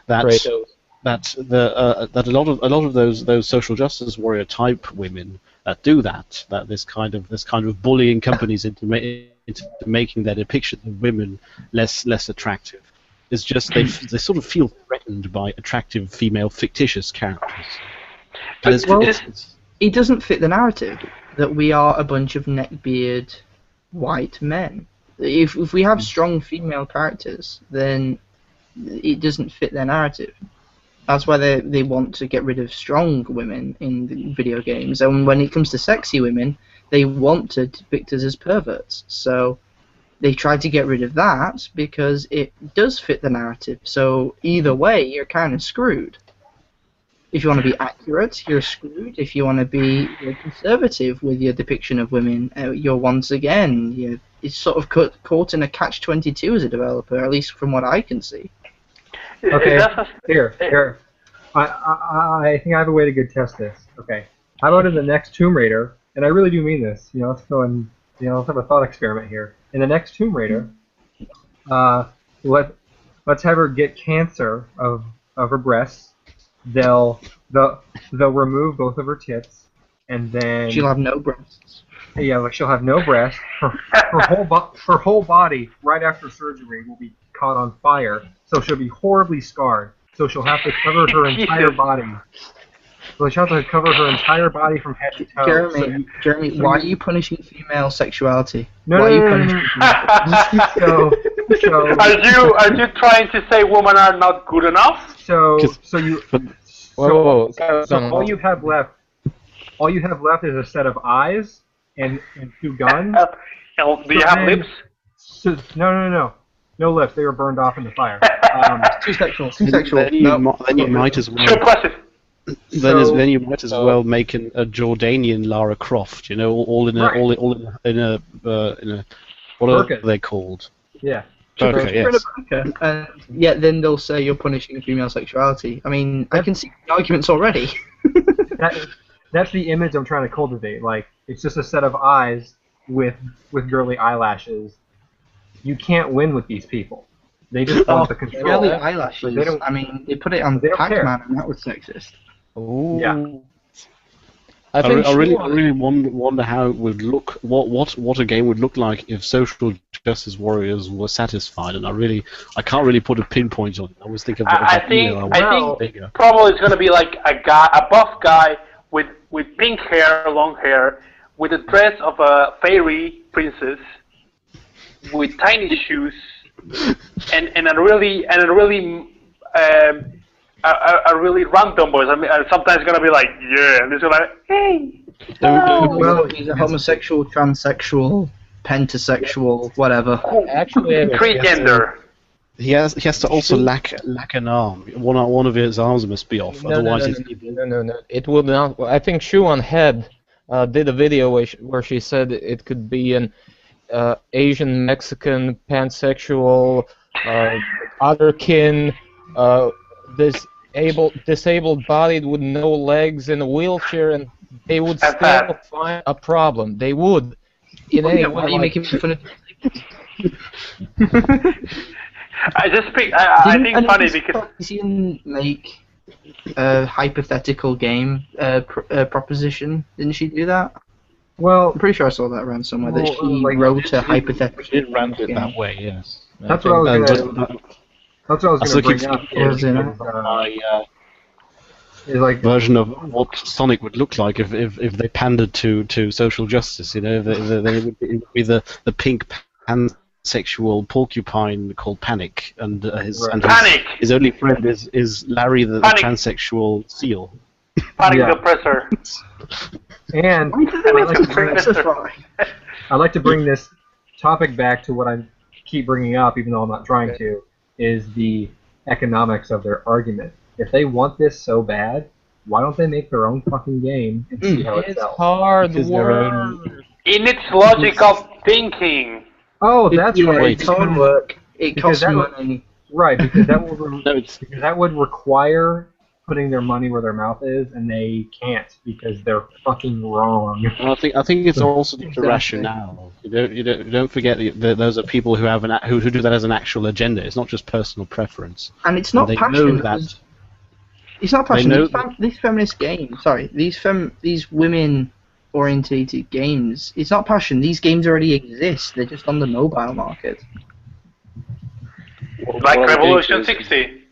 That a lot of those social justice warrior type women that do that this kind of bullying companies into making their depiction of women less attractive. It's just they sort of feel threatened by attractive female fictitious characters. And It doesn't fit the narrative that we are a bunch of neckbeard white men. If we have strong female characters, then it doesn't fit their narrative. That's why they want to get rid of strong women in the video games. And when it comes to sexy women, they want to depict us as perverts. So they try to get rid of that because it does fit the narrative. So either way, you're kind of screwed. If you want to be accurate, you're screwed. If you want to be conservative with your depiction of women, you're once again, it's sort of caught in a catch-22 as a developer, at least from what I can see. Okay, here. I think I have a way to good test this. Okay, how about in the next Tomb Raider? And I really do mean this. Let's go and let's have a thought experiment here. In the next Tomb Raider, let's have her get cancer of her breasts. They'll remove both of her tits, and then she'll have no breasts. Yeah, like she'll have no breasts. Her whole body right after surgery will be caught on fire, so she'll be horribly scarred. So she'll have to cover her entire body. So she'll have to cover her entire body from head to toe. Jeremy, why are you punishing female sexuality? No. Are you trying to say women are not good enough? So Whoa. all you have left is a set of eyes and two guns. Do you have lips? No lips. They were burned off in the fire. Too sexual. Then you might as well. Too impressive. Then you might as well make a Jordanian Lara Croft. All in a what are they called? Yeah. Okay, yes. And then they'll say you're punishing female sexuality. I mean, I can see the arguments already. That's the image I'm trying to cultivate. Like, it's just a set of eyes with girly eyelashes. You can't win with these people. They just want the control. Girly eyelashes. They put it on Pac-Man, and that was sexist. Ooh. Yeah. I really wonder how it would look. What a game would look like if social justice warriors were satisfied, and I can't really put a pinpoint on it. I was thinking. I think probably it's gonna be like a buff guy with pink hair, long hair, with the dress of a fairy princess, with tiny shoes, and a really random voice. I mean, sometimes it's gonna be like, yeah, and it's gonna be like, hey. Well, he's a homosexual, transsexual, pentasexual, whatever. Actually, Pre-gender. He has to also lack an arm. One of his arms must be off. Otherwise, no. It would not. I think Shuan Head did a video where she said it could be an Asian, Mexican, pansexual, otherkin, disabled bodied with no legs in a wheelchair, and they would still find a problem. They would. Why are you making fun of? I think funny because you can make a hypothetical game proposition. Didn't she do that? Well, I'm pretty sure I saw that around somewhere that she wrote a hypothetical. She did rant it that way, yes. That's what I was going to bring up. Is like version of what Sonic would look like if they pandered to social justice. They would be the pink pansexual porcupine called Panic, and his only friend is Larry the transsexual seal. Panic the Oppressor. And I'd like to bring this topic back to what I keep bringing up, even though I'm not trying to, is the economics of their argument. If they want this so bad, why don't they make their own fucking game and see how it sells? It's hard work. In its logical thinking. Oh, that's right. It's hard work. It costs money. Right, because that would require putting their money where their mouth is, and they can't because they're fucking wrong. I think it's also the rationale. You don't forget that those are people who have who do that as an actual agenda. It's not just personal preference. And it's not passion. It's not passion. These feminist games, these women-orientated games. It's not passion. These games already exist. They're just on the mobile market. Like what I'm getting to Revolution is, 60.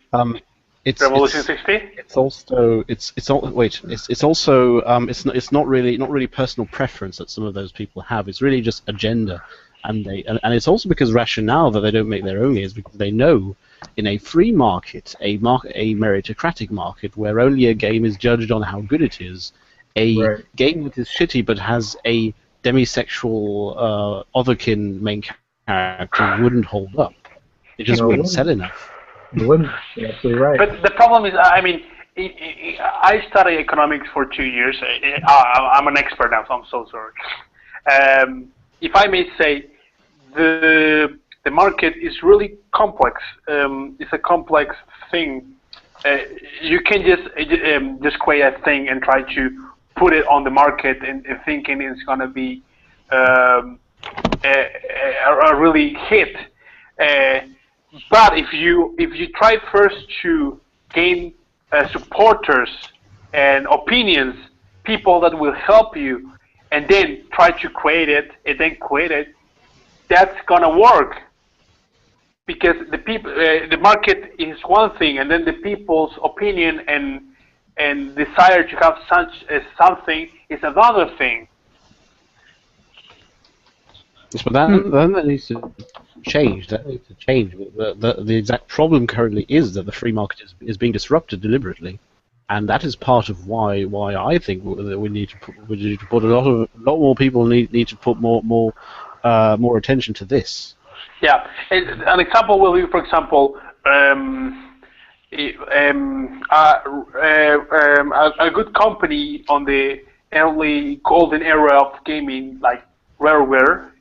it's Revolution it's 60? it's also it's all wait it's also it's not really personal preference that some of those people have. It's really just agenda, and and it's also because rationale that they don't make their own games, because they know in a free market, a meritocratic market where only a game is judged on how good it is, a Right. game that is shitty but has a demisexual otherkin main character wouldn't hold up. It just No, it wouldn't sell wouldn't. enough. It wouldn't. You're absolutely right. But the problem is, I mean, I studied economics for 2 years. I'm an expert now, so I'm so sorry. If I may say, the market is really complex. It's a complex thing. You can just create a thing and try to put it on the market and thinking it's going to be a really hit. But if you try first to gain supporters and opinions, people that will help you, and then try to create it, that's gonna work. Because the market is one thing, and then the people's opinion and desire to have something is another thing. But that needs to change. That needs to change. The exact problem currently is that the free market is being disrupted deliberately, and that is part of why I think that we need to put a lot more people need to put more attention to this. Yeah, an example will be, for example, a good company on the early golden era of gaming, like Rareware.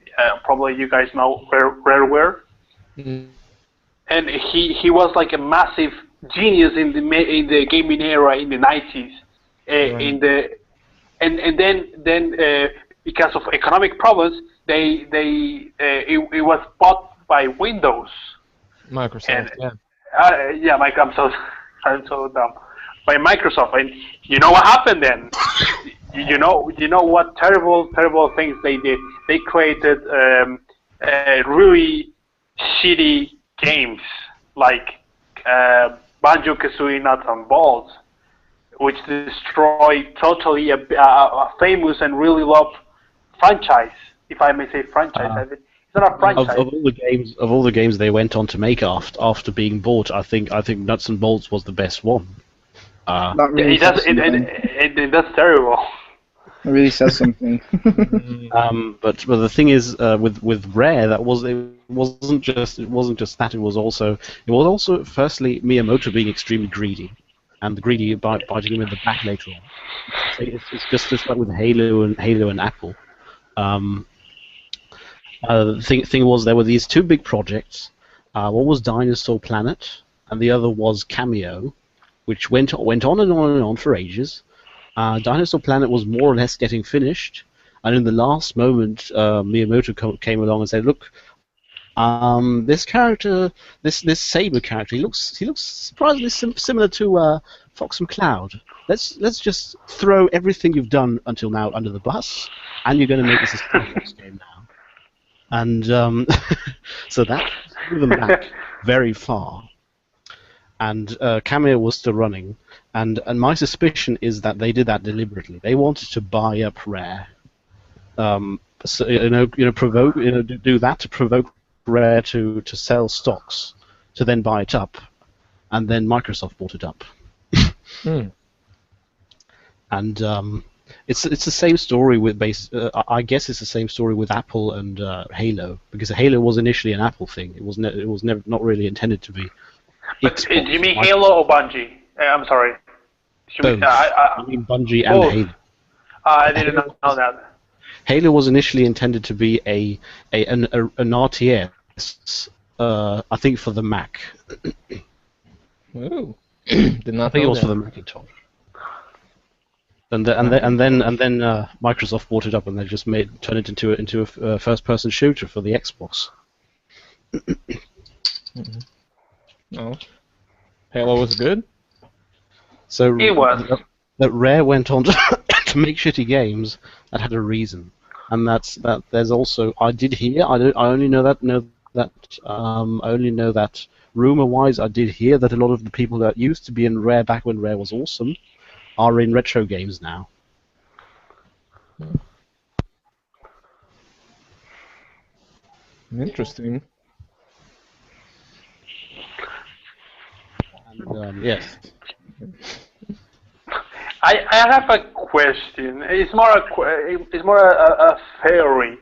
Probably you guys know Rareware. Mm. And he was like a massive genius in the gaming era in the 90s. Right. And then because of economic problems, it was bought by Windows. Microsoft, And yeah. Mike, I'm so dumb. By Microsoft, and you know what happened then? You know what terrible things they did. They created really shitty games like Banjo-Kazooie Nuts and Balls, which destroyed totally a famous and really loved franchise, if I may say franchise. It's not a franchise. Of all the games they went on to make after being bought, I think Nuts and Bolts was the best one. That really says something. That's terrible. It really says something. But the thing is, with Rare, it wasn't just that. It was also firstly Miyamoto being extremely greedy, and the greedy biting him in the back later on. So it's just like with Halo and Apple. The thing was, there were these two big projects. One was Dinosaur Planet, and the other was Cameo, which went on and on and on for ages. Dinosaur Planet was more or less getting finished, and in the last moment, Miyamoto came along and said, "Look, this character, this Saber character, he looks surprisingly similar to Fox and Cloud. Let's just throw everything you've done until now under the bus, and you're going to make this a Star Fox game now." And so that threw them back very far. And Cameo was still running, and my suspicion is that they did that deliberately. They wanted to buy up Rare, so, do that to provoke Rare to sell stocks, to then buy it up, and then Microsoft bought it up. And it's the same story with I guess it's the same story with Apple and Halo, because Halo was initially an Apple thing. It was never not really intended to be. But do you mean Halo or Bungie? I'm sorry. Both. I mean Bungie and both. Halo. I didn't know that. Halo was initially intended to be an RTS, I think for the Mac. Ooh. Did not I think it know was for the that. Macintosh. And then Microsoft bought it up, and they just turned it into a first-person shooter for the Xbox. Oh. Halo was good? So It was. that Rare went on to make shitty games. That had a reason, and there's also I only know that rumor-wise, I did hear that a lot of the people that used to be in Rare back when Rare was awesome are in retro games now. Interesting. And yes. I have a question. It's more a theory.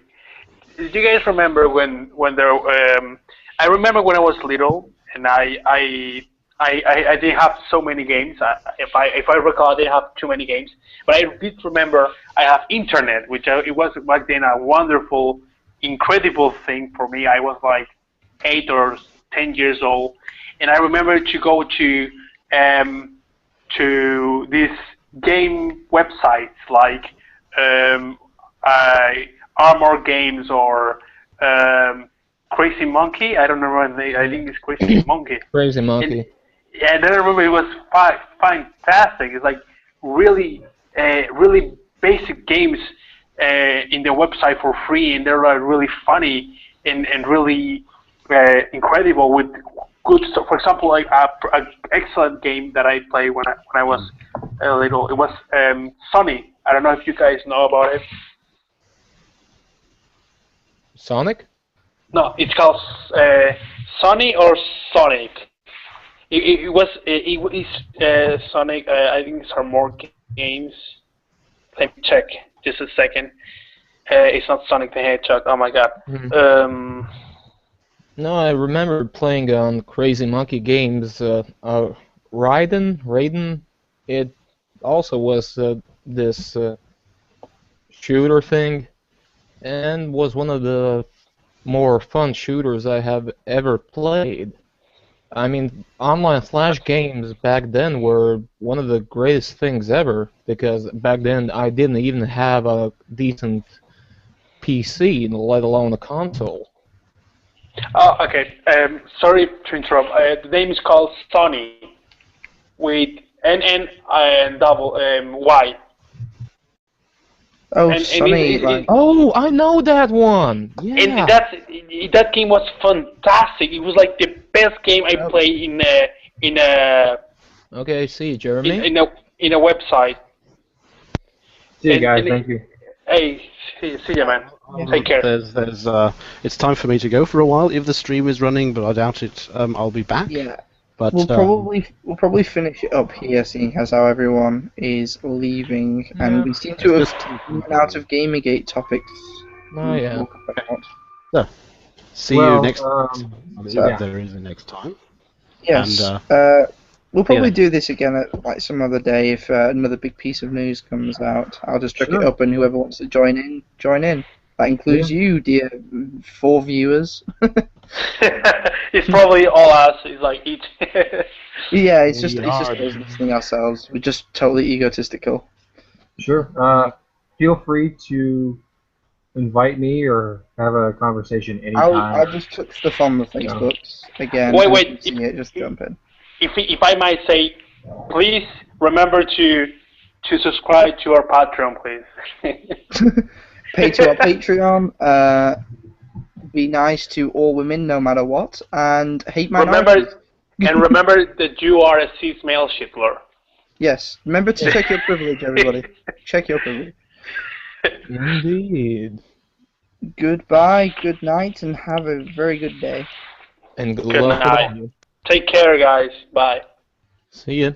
Do you guys remember when there? I remember when I was little, and I didn't have so many games. If I recall, I didn't have too many games. But I did remember I have internet, which it was back then a wonderful, incredible thing for me. I was like 8 or 10 years old, and I remember to go to these game websites like Armor Games or Crazy Monkey. I don't remember the name. I think it's Crazy Monkey. Crazy Monkey. And then I remember it was fantastic. It's like really, really basic games in the website for free, and they're really funny and really incredible with good stuff. For example, like an excellent game that I played when I was little. It was Sunny. I don't know if you guys know about it. Sonic? No, it's called Sunny or Sonic. It was Sonic. I think it's more games. Let me check just a second. It's not Sonic the Hedgehog. Oh my god. Mm-hmm. No, I remember playing on Crazy Monkey Games. Raiden. It also was this shooter thing, and was one of the more fun shooters I have ever played. I mean, online flash games back then were one of the greatest things ever, because back then I didn't even have a decent PC, let alone a console. Oh, okay. Sorry to interrupt. The name is called Sony with N and double Y. Oh, And Sunny, like... Oh, I know that one! Yeah! And that game was fantastic. It was like the best game I played in a Okay, see, Jeremy? in a website. See you guys, thank you. Hey, see ya, man. Take care. It's time for me to go for a while. If the stream is running, but I doubt it, I'll be back. Yeah. But we'll probably finish it up here, seeing as how everyone is leaving, and we seem to have run out of Gamergate topics. Oh yeah. So, see you next. Yeah. There is a next time. Yes. And, we'll probably do this again at like some other day if another big piece of news comes out. I'll just check it up, and whoever wants to join in, join in. That includes you, dear 4 viewers. It's probably all us. It's like each. Yeah, it's just us listening ourselves. We're just totally egotistical. Sure. Feel free to invite me or have a conversation anytime. I'll just put stuff on the Facebooks again. Wait. Just jump in. If I might say, please remember to subscribe to our Patreon, please. Pay to our Patreon. Be nice to all women, no matter what, and hate minorities. Remember that you are a cis male Hitler. Yes. Remember to check your privilege, everybody. Check your privilege. Indeed. Goodbye, good night, and have a very good day. And good Good luck with night. all you. Take care, guys. Bye. See ya.